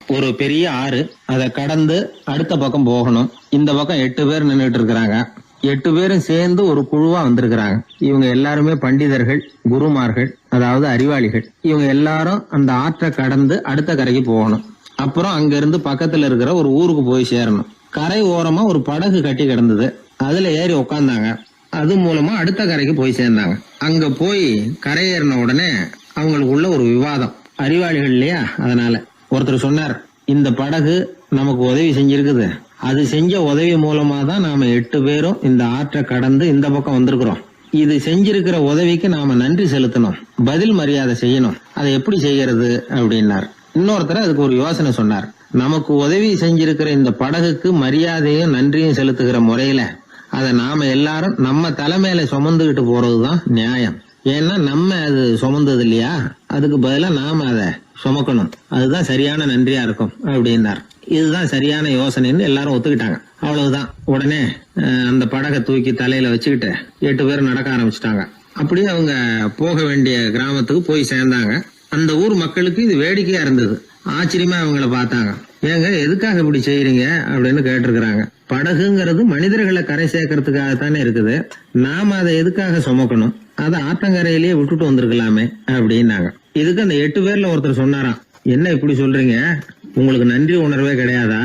ஒரு பெரிய ஆறு, அதை கடந்து அடுத்த பக்கம் போகணும். இந்த பக்கம் 8 பேர் நின்றுட்டு இருக்கிறாங்க. 8 பேரும் சேர்ந்து ஒரு குழுவா வந்திருக்கிறாங்க. இவங்க எல்லாருமே பண்டிதர்கள், குருமார்கள், அதாவது அறிவாளிகள். இவங்க எல்லாரும் அந்த ஆற்றை கடந்து அடுத்த கரைக்கு போகணும். அப்புறம் அங்க இருந்து பக்கத்துல இருக்கிற ஒரு ஊருக்கு போய் சேரணும். கரை ஓரமா ஒரு படகு கட்டி கிடந்தது. அதுல ஏறி உக்காந்தாங்க. அது மூலமா அடுத்த கரைக்கு போய் சேர்ந்தாங்க. அங்க போய் கரையேறின உடனே அவங்களுக்குள்ள ஒரு விவாதம். அறிவாளிகள் இல்லையா, அதனால ஒருத்தர் சொன்னார், இந்த படகு நமக்கு உதவி செஞ்சிருக்குது. அது செஞ்ச உதவி மூலமா தான் நாம 8 பேரும் இந்த ஆற்றை கடந்து இந்த பக்கம் வந்திருக்கிறோம். இது செஞ்சிருக்கிற உதவிக்கு நாம நன்றி செலுத்தணும், பதில் மரியாதை செய்யணும். அதை எப்படி செய்யறது அப்படின்னார். இன்னொருத்தர் அதுக்கு ஒரு யோசனை சொன்னார். நமக்கு உதவி செஞ்சிருக்கிற இந்த படகுக்கு மரியாதையும் நன்றியும் செலுத்துகிற முறையில அதை நாம எல்லாரும் நம்ம தலைமையில சுமந்துகிட்டு போறதுதான் நியாயம். ஏன்னா நம்ம அது சுமந்தது இல்லையா, அதுக்கு பதிலா நாம அதை சுமக்கணும். அதுதான் சரியான நன்றியா இருக்கும் அப்படின்னார். இதுதான் சரியான யோசனைன்னு எல்லாரும் ஒத்துக்கிட்டாங்க. அவ்வளவுதான். உடனே அந்த படகை தூக்கி தலையில வச்சுக்கிட்டு 8 பேர் நடக்க ஆரம்பிச்சிட்டாங்க. அப்படியே அவங்க போக வேண்டிய கிராமத்துக்கு போய் சேர்ந்தாங்க. அந்த ஊர் மக்களுக்கு இது வேடிக்கையா இருந்தது. ஆச்சரியமா அவங்கள பார்த்தாங்க. ஏங்க, எதுக்காக இப்படி செய்யறீங்க அப்படின்னு கேட்டிருக்கிறாங்க. படகுங்கிறது மனிதர்களை கரை சேர்க்கறதுக்காகத்தானே இருக்குது. நாம அதை எதுக்காக சுமக்கணும்? அதை ஆத்தங்கரையிலேயே விட்டுட்டு வந்திருக்கலாமே அப்படின்னாங்க. இதுக்கு அந்த 8 பேர்ல ஒருத்தர் சொன்னாராம், என்ன இப்படி சொல்றீங்க? உங்களுக்கு நன்றி உணர்வே கிடையாதா?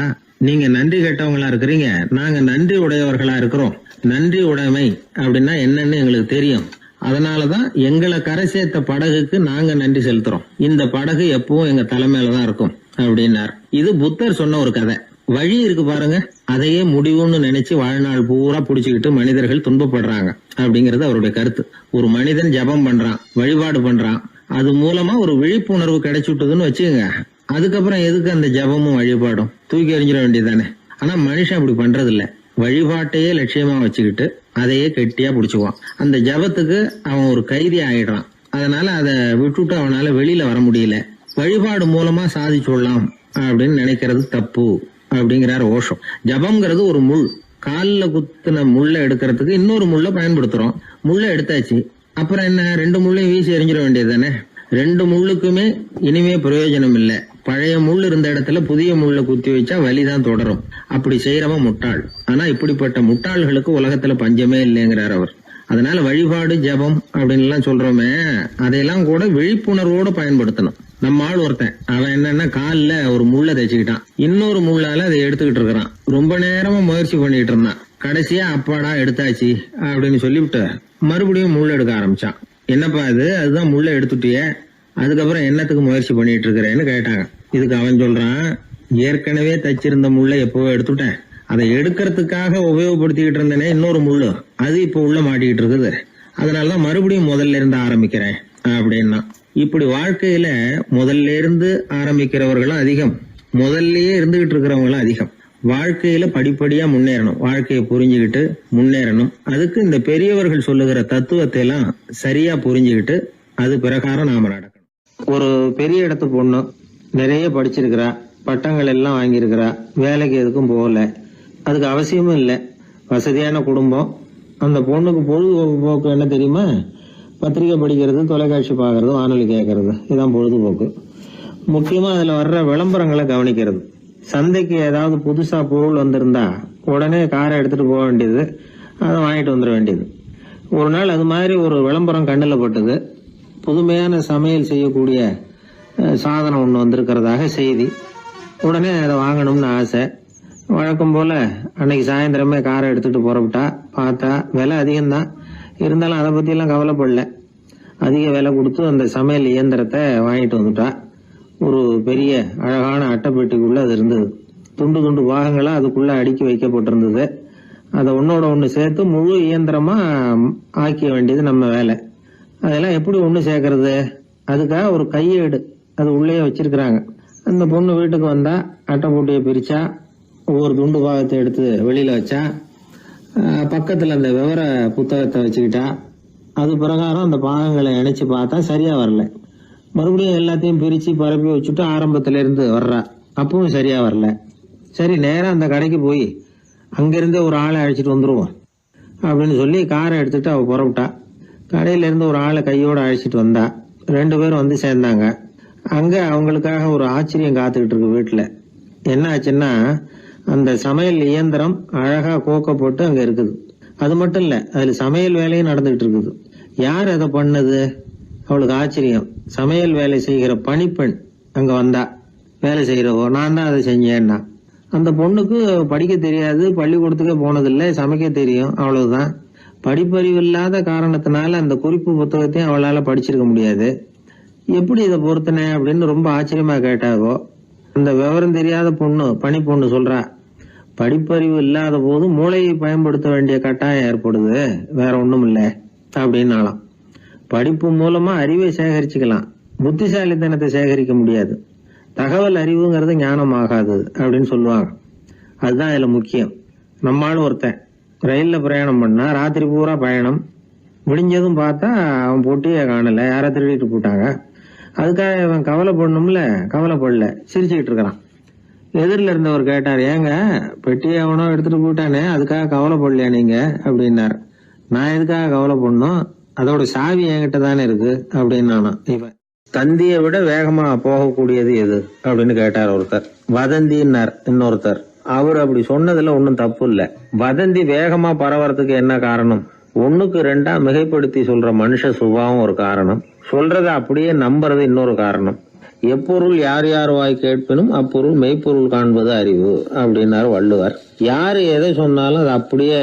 நீங்க நன்றி கேட்டவங்களா இருக்கிறீங்க, நாங்க நன்றி உடையவர்களா இருக்கிறோம். நன்றி உடைமை அப்படின்னா என்னன்னு எங்களுக்கு தெரியும். அதனாலதான் எங்களை கரை சேர்த்த படகுக்கு நாங்க நன்றி செலுத்துறோம். இந்த படகு எப்பவும் எங்க தலைமையிலதான் இருக்கும் அப்படின்னார். இது புத்தர் சொன்ன ஒரு கதை. வழி இருக்கு பாருங்க, அதையே முடிவுன்னு நினைச்சு வாழ்நாள் பூரா புடிச்சுக்கிட்டு மனிதர்கள் துன்பப்படுறாங்க அப்படிங்கறது அவருடைய கருத்து. ஒரு மனிதன் ஜபம் பண்றான், வழிபாடு பண்றான், அது மூலமா ஒரு விழிப்புணர்வு கிடைச்சுட்டுதுன்னு வச்சுக்கோங்க. அதுக்கப்புறம் எதுக்கு அந்த ஜபமும் வழிபாடும்? தூக்கி எறிஞ்சிட வேண்டியதானே. ஆனா மனுஷன் அப்படி பண்றது இல்ல. வழிபாட்டையே லட்சியமா வச்சுக்கிட்டு அதையே கெட்டியா புடிச்சுக்குவான். அந்த ஜபத்துக்கு அவன் ஒரு கைதி ஆயிடுறான். அதனால அதை விட்டுட்டு அவனால வெளியில வர முடியல. வழிபாடு மூலமா சாதிச்சுடலாம் அப்படின்னு நினைக்கிறது தப்பு அப்படிங்கிறார் ஓஷோ. ஜபம்ங்கிறது ஒரு முள். காலில் குத்துன முள்ள எடுக்கிறதுக்கு இன்னொரு முள்ள பயன்படுத்துறோம். முள்ள எடுத்தாச்சு, அப்புறம் என்ன? 2 முள்ளையும் வீசி எறிஞ்சிட வேண்டியது தானே. 2 முள்ளுக்குமே இனிமே பிரயோஜனம் இல்லை. பழைய முள் இருந்த இடத்துல புதிய முள்ள குத்தி வச்சா வலிதான் தொடரும். அப்படி செய்யறவன் முட்டாள். ஆனா இப்படிப்பட்ட முட்டாள்களுக்கு உலகத்துல பஞ்சமே இல்லைங்கிறார் அவர். அதனால வழிபாடு, ஜபம் அப்படின்னு எல்லாம் சொல்றோமே, அதையெல்லாம் கூட விழிப்புணர்வோட பயன்படுத்தணும். நம்ம ஆள் ஒருத்தன், அவன் என்னன்னா காலில் ஒரு முள்ள தைச்சுக்கிட்டான். இன்னொரு முள்ளால அதை எடுத்துக்கிட்டு இருக்கிறான். ரொம்ப நேரமா முயற்சி பண்ணிட்டு இருந்தான். கடைசியா அப்பாடா எடுத்தாச்சு அப்படின்னு சொல்லிவிட்டு மறுபடியும் முள்ள எடுக்க ஆரம்பிச்சான். என்னப்பா இது, அதுதான் முள்ள எடுத்துட்டியே, அதுக்கப்புறம் என்னத்துக்கு முயற்சி பண்ணிட்டு இருக்கிறேன்னு கேட்டாங்க. இதுக்கு அவன் சொல்றான், ஏற்கனவே தச்சிருந்த முள்ள எப்பவோ எடுத்துட்டேன். அதை எடுக்கிறதுக்காக உபயோகப்படுத்திக்கிட்டு இருந்தேனே இன்னொரு முள்ளு, அது இப்ப உள்ள மாட்டிக்கிட்டு இருக்குது. அதனாலதான் மறுபடியும் முதல்ல இருந்து ஆரம்பிக்கிறேன் அப்படின்னா. இப்படி வாழ்க்கையில முதல்ல இருந்து ஆரம்பிக்கிறவர்களும் அதிகம், முதல்லயே இருந்துகிட்டு இருக்கிறவங்களும் அதிகம். வாழ்க்கையில படிப்படியா முன்னேறணும், வாழ்க்கையை புரிஞ்சுக்கிட்டு முன்னேறணும். அதுக்கு இந்த பெரியவர்கள் சொல்லுகிற தத்துவத்தை எல்லாம் சரியா புரிஞ்சுக்கிட்டு அது பிரகாரம் நாம நடக்கணும். ஒரு பெரிய இடத்து பொண்ணு நிறைய படிச்சிருக்கிறா, பட்டங்கள் எல்லாம் வாங்கியிருக்கிறா, வேலைக்கு எதுக்கும் போகல, அதுக்கு அவசியமும் இல்லை. வசதியான குடும்பம். அந்த பொண்ணுக்கு பொழுதுபோக்கு என்ன தெரியுமா? பத்திரிகை படிக்கிறது, தொலைக்காட்சி பார்க்கறது, வானொலி கேட்கறது, இதுதான் பொழுதுபோக்கு. முக்கியமா அதுல வர்ற விளம்பரங்களை கவனிக்கிறது. சந்தைக்கு ஏதாவது புதுசா பொருள் வந்திருந்தா உடனே காரை எடுத்துட்டு போக வேண்டியது, அதை வாங்கிட்டு வந்துட வேண்டியது. ஒரு நாள் அது மாதிரி ஒரு விளம்பரம் கண்ணில் பட்டது. புதுமையான சமையல் செய்யக்கூடிய சாதனம் ஒன்று வந்திருக்கிறதாக செய்தி. உடனே அதை வாங்கணும்னு ஆசை. வழக்கம் போல அன்னைக்கு சாயந்தரமே காரை எடுத்துட்டு புறப்பட்டா. பார்த்தா விலை அதிகம்தான், இருந்தாலும் அதை பத்தியெல்லாம் கவலைப்படல. அதிக விலை கொடுத்து அந்த சமையல் இயந்திரத்தை வாங்கிட்டு வந்துட்டா. ஒரு பெரிய அழகான அட்டைப்பெட்டிக்குள்ள அது இருந்தது. துண்டு துண்டு பாகங்களா அதுக்குள்ள அடுக்கி வைக்கப்பட்டிருந்தது. அதை ஒன்னோட ஒண்ணு சேர்த்து முழு இயந்திரமா ஆக்கிய வேண்டியது நம்ம வேலை. அதெல்லாம் எப்படி ஒண்ணு சேர்க்கறது? அதுக்காக ஒரு கையேடு அது உள்ளே வச்சிருக்கிறாங்க. அந்த பொண்ணு வீட்டுக்கு வந்தா அட்டைப்பூட்டியை பிரிச்சா, ஒவ்வொரு துண்டு பாகத்தை எடுத்து வெளியில வச்சா, பக்கத்துல அந்த விவர புத்தகத்தை வச்சுக்கிட்டா. அது பிரகாரம் அந்த பாகங்களை இணைச்சு பார்த்தா சரியா வரல. மறுபடியும் எல்லாத்தையும் பிரிச்சு பரப்பி வச்சுட்டு ஆரம்பத்துல இருந்து வர்றா. அப்பவும் சரியா வரல. சரி, நேரம் அந்த கடைக்கு போய் அங்கிருந்தே ஒரு ஆளை அழைச்சிட்டு வந்துருவோம் அப்படின்னு சொல்லி காரை எடுத்துட்டு அவ புறப்பட்டா. கடையில இருந்து ஒரு ஆளை கையோட அழைச்சிட்டு வந்தா. 2 பேரும் வந்து சேர்ந்தாங்க. அங்க அவங்களுக்காக ஒரு ஆச்சரியம் காத்துக்கிட்டு இருக்கு வீட்டுல. என்ன ஆச்சுன்னா, அந்த சமையல் இயந்திரம் அழகா கோக்க போட்டு அங்க இருக்குது. அது மட்டும் இல்ல, அதுல சமையல் வேலையும் நடந்துகிட்டு இருக்குது. யார் அதை பண்ணது? அவளுக்கு ஆச்சரியம். சமையல் வேலை செய்கிற பணிப்பெண் அங்க வந்தா. வேலை செய்யறவோ, நான் தான் அதை செஞ்சேன்னா. அந்த பொண்ணுக்கு படிக்க தெரியாது, பள்ளிக்கூடத்துக்கே போனதில்லை, சமைக்க தெரியும், அவ்வளவுதான். படிப்பறிவு இல்லாத காரணத்தினால அந்த குறிப்பு புத்தகத்தையும் அவளால படிச்சிருக்க முடியாது. எப்படி இதை பொறுத்தன அப்படின்னு ரொம்ப ஆச்சரியமா கேட்டாகோ. அந்த விவரம் தெரியாத பொண்ணு, பணி பொண்ணு சொல்றா, படிப்பறிவு இல்லாத போது மூளையை பயன்படுத்த வேண்டிய கட்டாயம் ஏற்படுது, வேற ஒண்ணும் இல்லை அப்படின்னாலாம். படிப்பு மூலமா அறிவை சேகரிச்சுக்கலாம், புத்திசாலித்தனத்தை சேகரிக்க முடியாது. தகவல் அறிவுங்கிறது ஞானம் ஆகாது அப்படின்னு சொல்லுவாங்க. அதுதான் இதுல முக்கியம். நம்மளும் ஒருத்தன் ரயில்ல பிரயாணம் பண்ணா, ராத்திரி பூரா பயணம், விடிஞ்சதும் பார்த்தா அவன் பொட்டியே காணல, யார திருடிட்டு போட்டாங்க. அதுக்காக அவன் கவலைப்படணும்ல, கவலைப்படல, சிரிச்சுக்கிட்டு இருக்கிறான். எதிரில் இருந்தவர் கேட்டார், ஏங்க பெட்டியை அவனோ எடுத்துட்டு போயிட்டானே, அதுக்காக கவலைப்படலையா நீங்க அப்படின்னார். நான் எதுக்காக கவலைப்படணும், அதோட சாவி என்கிட்ட தானே இருக்கு அப்படின்னு நானும். இவன் தந்தியை விட வேகமா போகக்கூடியது எது அப்படின்னு கேட்டார் ஒருத்தர். வதந்தின்னார் இன்னொருத்தர். அவர் அப்படி சொன்னதுல ஒன்னும் தப்பு இல்ல. வதந்தி வேகமா பரவறதுக்கு என்ன காரணம்? 1க்கு 2 மிகைப்படுத்தி சொல்ற மனுஷ சுபாவம் ஒரு காரணம், சொல்றத அப்படியே நம்புறது இன்னொரு காரணம். எப்பொருள் யார் யார் வாய் கேட்பினும் அப்பொருள் மெய்ப்பொருள் காண்பது அறிவு அப்படின்னாரு வள்ளுவர். யாரு எதை சொன்னாலும் அதை அப்படியே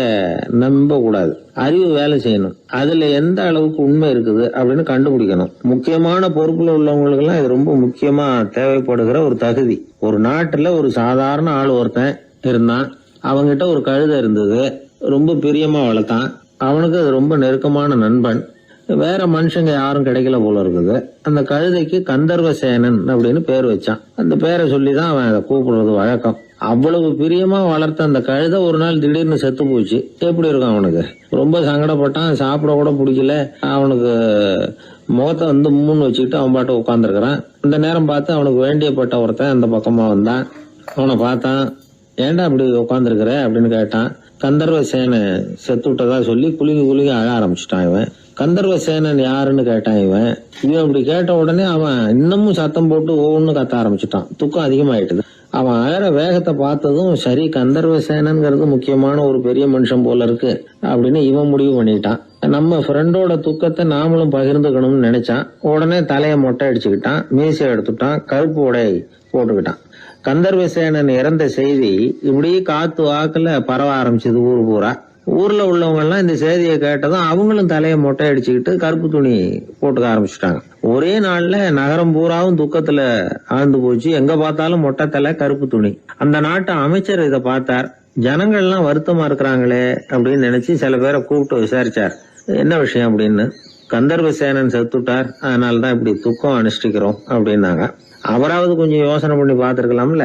நம்ப கூடாது, அறிவு வேலை செய்யணும். அதுல எந்த அளவுக்கு உண்மை இருக்குது அப்படின்னு கண்டுபிடிக்கணும். முக்கியமான பொறுப்புல உள்ளவங்களுக்கு எல்லாம் இது ரொம்ப முக்கியமா தேவைப்படுகிற ஒரு தகுதி. ஒரு நாட்டுல ஒரு சாதாரண ஆள் ஒருத்தன் இருந்தான். அவங்கிட்ட ஒரு கழுதை இருந்தது, ரொம்ப பிரியமா வளர்த்தான். அவனுக்கு அது ரொம்ப நெருக்கமான நண்பன். வேற மனுஷங்க யாரும் கிடைக்கல போல இருக்குது. அந்த கழுதைக்கு கந்தர்வசேனன் அப்படின்னு பேர் வச்சான். அந்த பேரை சொல்லிதான் அவன் அதை கூப்பிடுறது வழக்கம். அவ்வளவு பிரியமா வளர்த்த அந்த கழுதை ஒரு நாள் திடீர்னு செத்து போச்சு. எப்படி இருக்கும் அவனுக்கு? ரொம்ப சங்கடப்பட்டான், சாப்பிட கூட பிடிக்கல. அவனுக்கு முகத்தை வந்து மூணு வச்சுக்கிட்டு அவன் பாட்டு உட்காந்துருக்கிறான். இந்த நேரம் பார்த்து அவனுக்கு வேண்டியப்பட்ட ஒருத்தன் அந்த பக்கமா வந்தான். அவனை பார்த்தான். ஏன்டா அப்படி உட்காந்துருக்கிற அப்படின்னு கேட்டான். கந்தர்வசேனன் செத்து விட்டதா சொல்லி குலுங்கி குலுங்கி அழ ஆரம்பிச்சுட்டான் இவன். கந்தர்வசேனன் யாருன்னு கேட்டான் இவன். அப்படி கேட்ட உடனே அவன் இன்னமும் சத்தம் போட்டு ஒவ்வொன்னு கத்த ஆரம்பிச்சுட்டான். துக்கம் அதிகமாயிட்டுது. அவன் அழற வேகத்தை பார்த்ததும், சரி கந்தர்வசேனன்கிறது முக்கியமான ஒரு பெரிய மனுஷன் போல இருக்கு அப்படின்னு இவன் முடிவு பண்ணிட்டான். நம்ம ஃப்ரெண்டோட துக்கத்தை நாமளும் பகிர்ந்துக்கணும்னு நினைச்சான். உடனே தலையை மொட்டை அடிச்சுக்கிட்டான், மீசை எடுத்துட்டான், கருப்பு உடை போட்டுக்கிட்டான். கந்தர்வசேனன் இறந்த செய்தி இப்படி காத்து வாக்குல பரவ ஆரம்பிச்சது ஊர் பூரா. ஊர்ல உள்ளவங்க எல்லாம் இந்த செய்தியை கேட்டதும் அவங்களும் தலையை மொட்டை அடிச்சுக்கிட்டு கருப்பு துணி போட்டுக்க ஆரம்பிச்சுட்டாங்க. ஒரே நாள்ல நகரம் பூராவும் துக்கத்துல ஆழ்ந்து போச்சு. எங்க பார்த்தாலும் மொட்டை தலை, கருப்பு துணி. அந்த நாட்டு அமைச்சர் இதை பார்த்தார். ஜனங்கள் எல்லாம் வருத்தமா இருக்கிறாங்களே அப்படின்னு நினைச்சு சில பேரை கூப்பிட்டு விசாரிச்சார். என்ன விஷயம் அப்படின்னு. கந்தர்வசேனன் செத்துட்டார், அதனாலதான் இப்படி துக்கம் அனுஷ்டிக்கிறோம் அப்படின்னாங்க. அவராவது கொஞ்சம் யோசனை பண்ணி பார்த்திருக்கலாம்ல.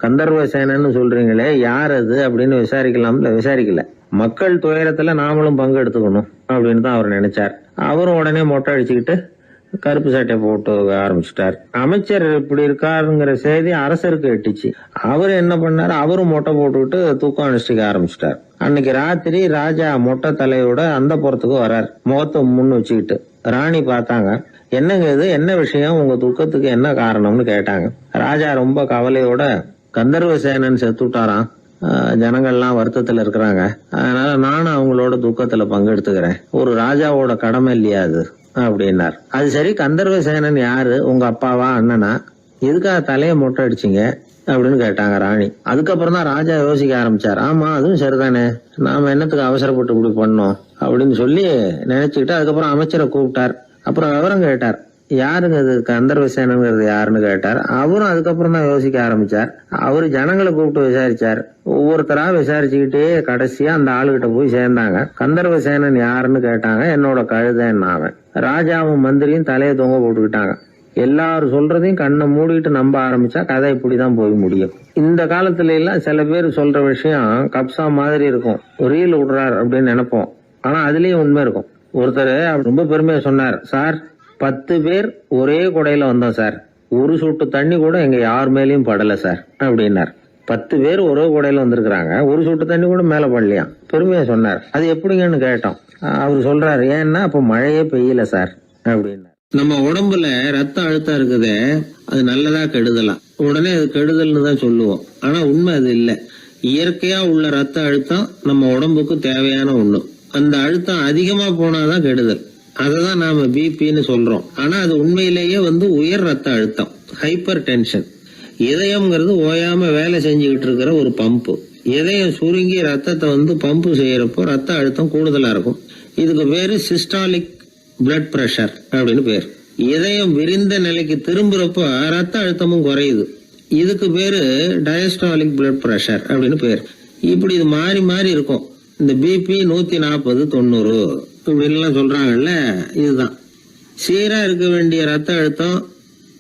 கந்தர்வசேனன்னு சொல்றீங்களே, யார் அது அப்படின்னு விசாரிக்கலாம்ல. விசாரிக்கல. மக்கள் துயரத்துல நாமளும் பங்கு எடுத்துக்கணும் அப்படின்னு தான் அவர் நினைச்சார். அவரும் உடனே மொட்டை அடிச்சுக்கிட்டு கருப்பு சட்டை போட்டு ஆரம்பிச்சுட்டார். அமைச்சர் இப்படி இருக்காருங்கிற செய்தி அரசருக்கு எட்டுச்சு. அவரு என்ன பண்ணாரு, அவரும் மொட்டை போட்டுக்கிட்டு தூக்கம் அனுஷ்டிக்க ஆரம்பிச்சுட்டார். அன்னைக்கு ராத்திரி ராஜா மொட்டை தலையோட அந்த புறத்துக்கு வர்றார், முகத்தை முன்னு வச்சுக்கிட்டு. ராணி பார்த்தாங்க. என்னங்க இது, என்ன விஷயம், உங்க துக்கத்துக்கு என்ன காரணம்னு கேட்டாங்க. ராஜா ரொம்ப கவலையோட, கந்தர்வசேனன் செத்துட்டாராம், ஜனங்கள்லாம் வருத்தத்துல இருக்கிறாங்க, அதனால நானும் அவங்களோட துக்கத்துல பங்கெடுத்துக்கிறேன், ஒரு ராஜாவோட கடமை இல்லையா அது அப்படின்னார். அது சரி, கந்தர்வசேனன் யாரு, உங்க அப்பாவா அண்ணனா, எதுக்காக தலையை மொட்டை அடிச்சிங்க அப்படின்னு கேட்டாங்க ராணி. அதுக்கப்புறம் தான் ராஜா யோசிக்க ஆரம்பிச்சார். ஆமா, அதுவும் சரிதானே, நாம என்னத்துக்கு அவசரப்பட்டு இப்படி பண்ணோம் அப்படின்னு சொல்லி நினைச்சுக்கிட்டு அதுக்கப்புறம் அமைச்சரை கூப்பிட்டார். அப்புறம் விவரம் கேட்டார். யாருங்க இது கந்தர்வசேனங்கிறது யாருன்னு கேட்டார். அவரும் அதுக்கப்புறம் தான் யோசிக்க ஆரம்பிச்சார். அவரு ஜனங்களை கூப்பிட்டு விசாரிச்சார். ஒவ்வொருத்தரா விசாரிச்சுக்கிட்டே கடைசியா அந்த ஆளுகிட்ட போய் சேர்ந்தாங்க. கந்தர்வசேனன் யாருன்னு கேட்டாங்க. என்னோட கழுதைன்னு அவன். ராஜாவும் மந்திரியும் தலையை தொங்க போட்டுக்கிட்டாங்க. எல்லாரும் சொல்றதையும் கண்ணை மூடிட்டு நம்ப ஆரம்பிச்சா கதை இப்படிதான் போய் முடியும். இந்த காலத்துல எல்லாம் சில பேர் சொல்ற விஷயம் கப்சா மாதிரி இருக்கும், ரீல் விடுறார் அப்படின்னு நினைப்போம். ஆனா அதுலயும் உண்மை இருக்கும். ஒருத்தர் ரொம்ப பெருமையா சொன்னார், சார் 10 பேர் ஒரே குடையில வந்தோம் சார், ஒரு சொட்டு தண்ணி கூட எங்க யார் மேலயும் படல சார் அப்படின்னார். 10 பேர் ஒரே குடையில வந்திருக்கிறாங்க, ஒரு சொட்டு தண்ணி கூட மேல படலையாம். பெருமையா சொன்னார். அது எப்படிங்கன்னு கேட்டோம். அவர் சொல்றாரு, ஏன்னா அப்ப மழையே பெய்யல சார் அப்படின்னார். நம்ம உடம்புல ரத்த அழுத்தம் இருக்குதே, அது நல்லதா கெடுதலா? உடனே அது கெடுதல்னு தான் சொல்லுவோம். ஆனா உண்மை அது இல்லை. இயற்கையா உள்ள ரத்த அழுத்தம் நம்ம உடம்புக்கு தேவையான ஒண்ணு. அந்த அழுத்தம் அதிகமா போனாதான் கெடுதல். அததான் நாம பிபின்னு சொல்றோம். ஆனா அது உண்மையிலேயே உயர் ரத்த அழுத்தம், ஹைப்பர் டென்ஷன். இதயம்ங்கிறது ஓயாம வேலை செஞ்சுக்கிட்டு இருக்கிற ஒரு பம்பு. இதயம் சுருங்கி ரத்தத்தை பம்பு செய்யறப்போ ரத்த அழுத்தம் கூடுதலா இருக்கும். இதுக்கு பேரு சிஸ்டாலிக் பிளட் பிரஷர் அப்படின்னு பேர். இதயம் விரிந்த நிலைக்கு திரும்புறப்ப ரத்த அழுத்தமும் குறையுது. இதுக்கு பேரு டயஸ்டாலிக் பிளட் பிரஷர் அப்படின்னு பேர். இப்படி இது மாறி மாறி இருக்கும். இந்த பிபி 140 90 இப்படின்லாம் சொல்றாங்கல்ல, இதுதான். சீரா இருக்க வேண்டிய ரத்த அழுத்தம்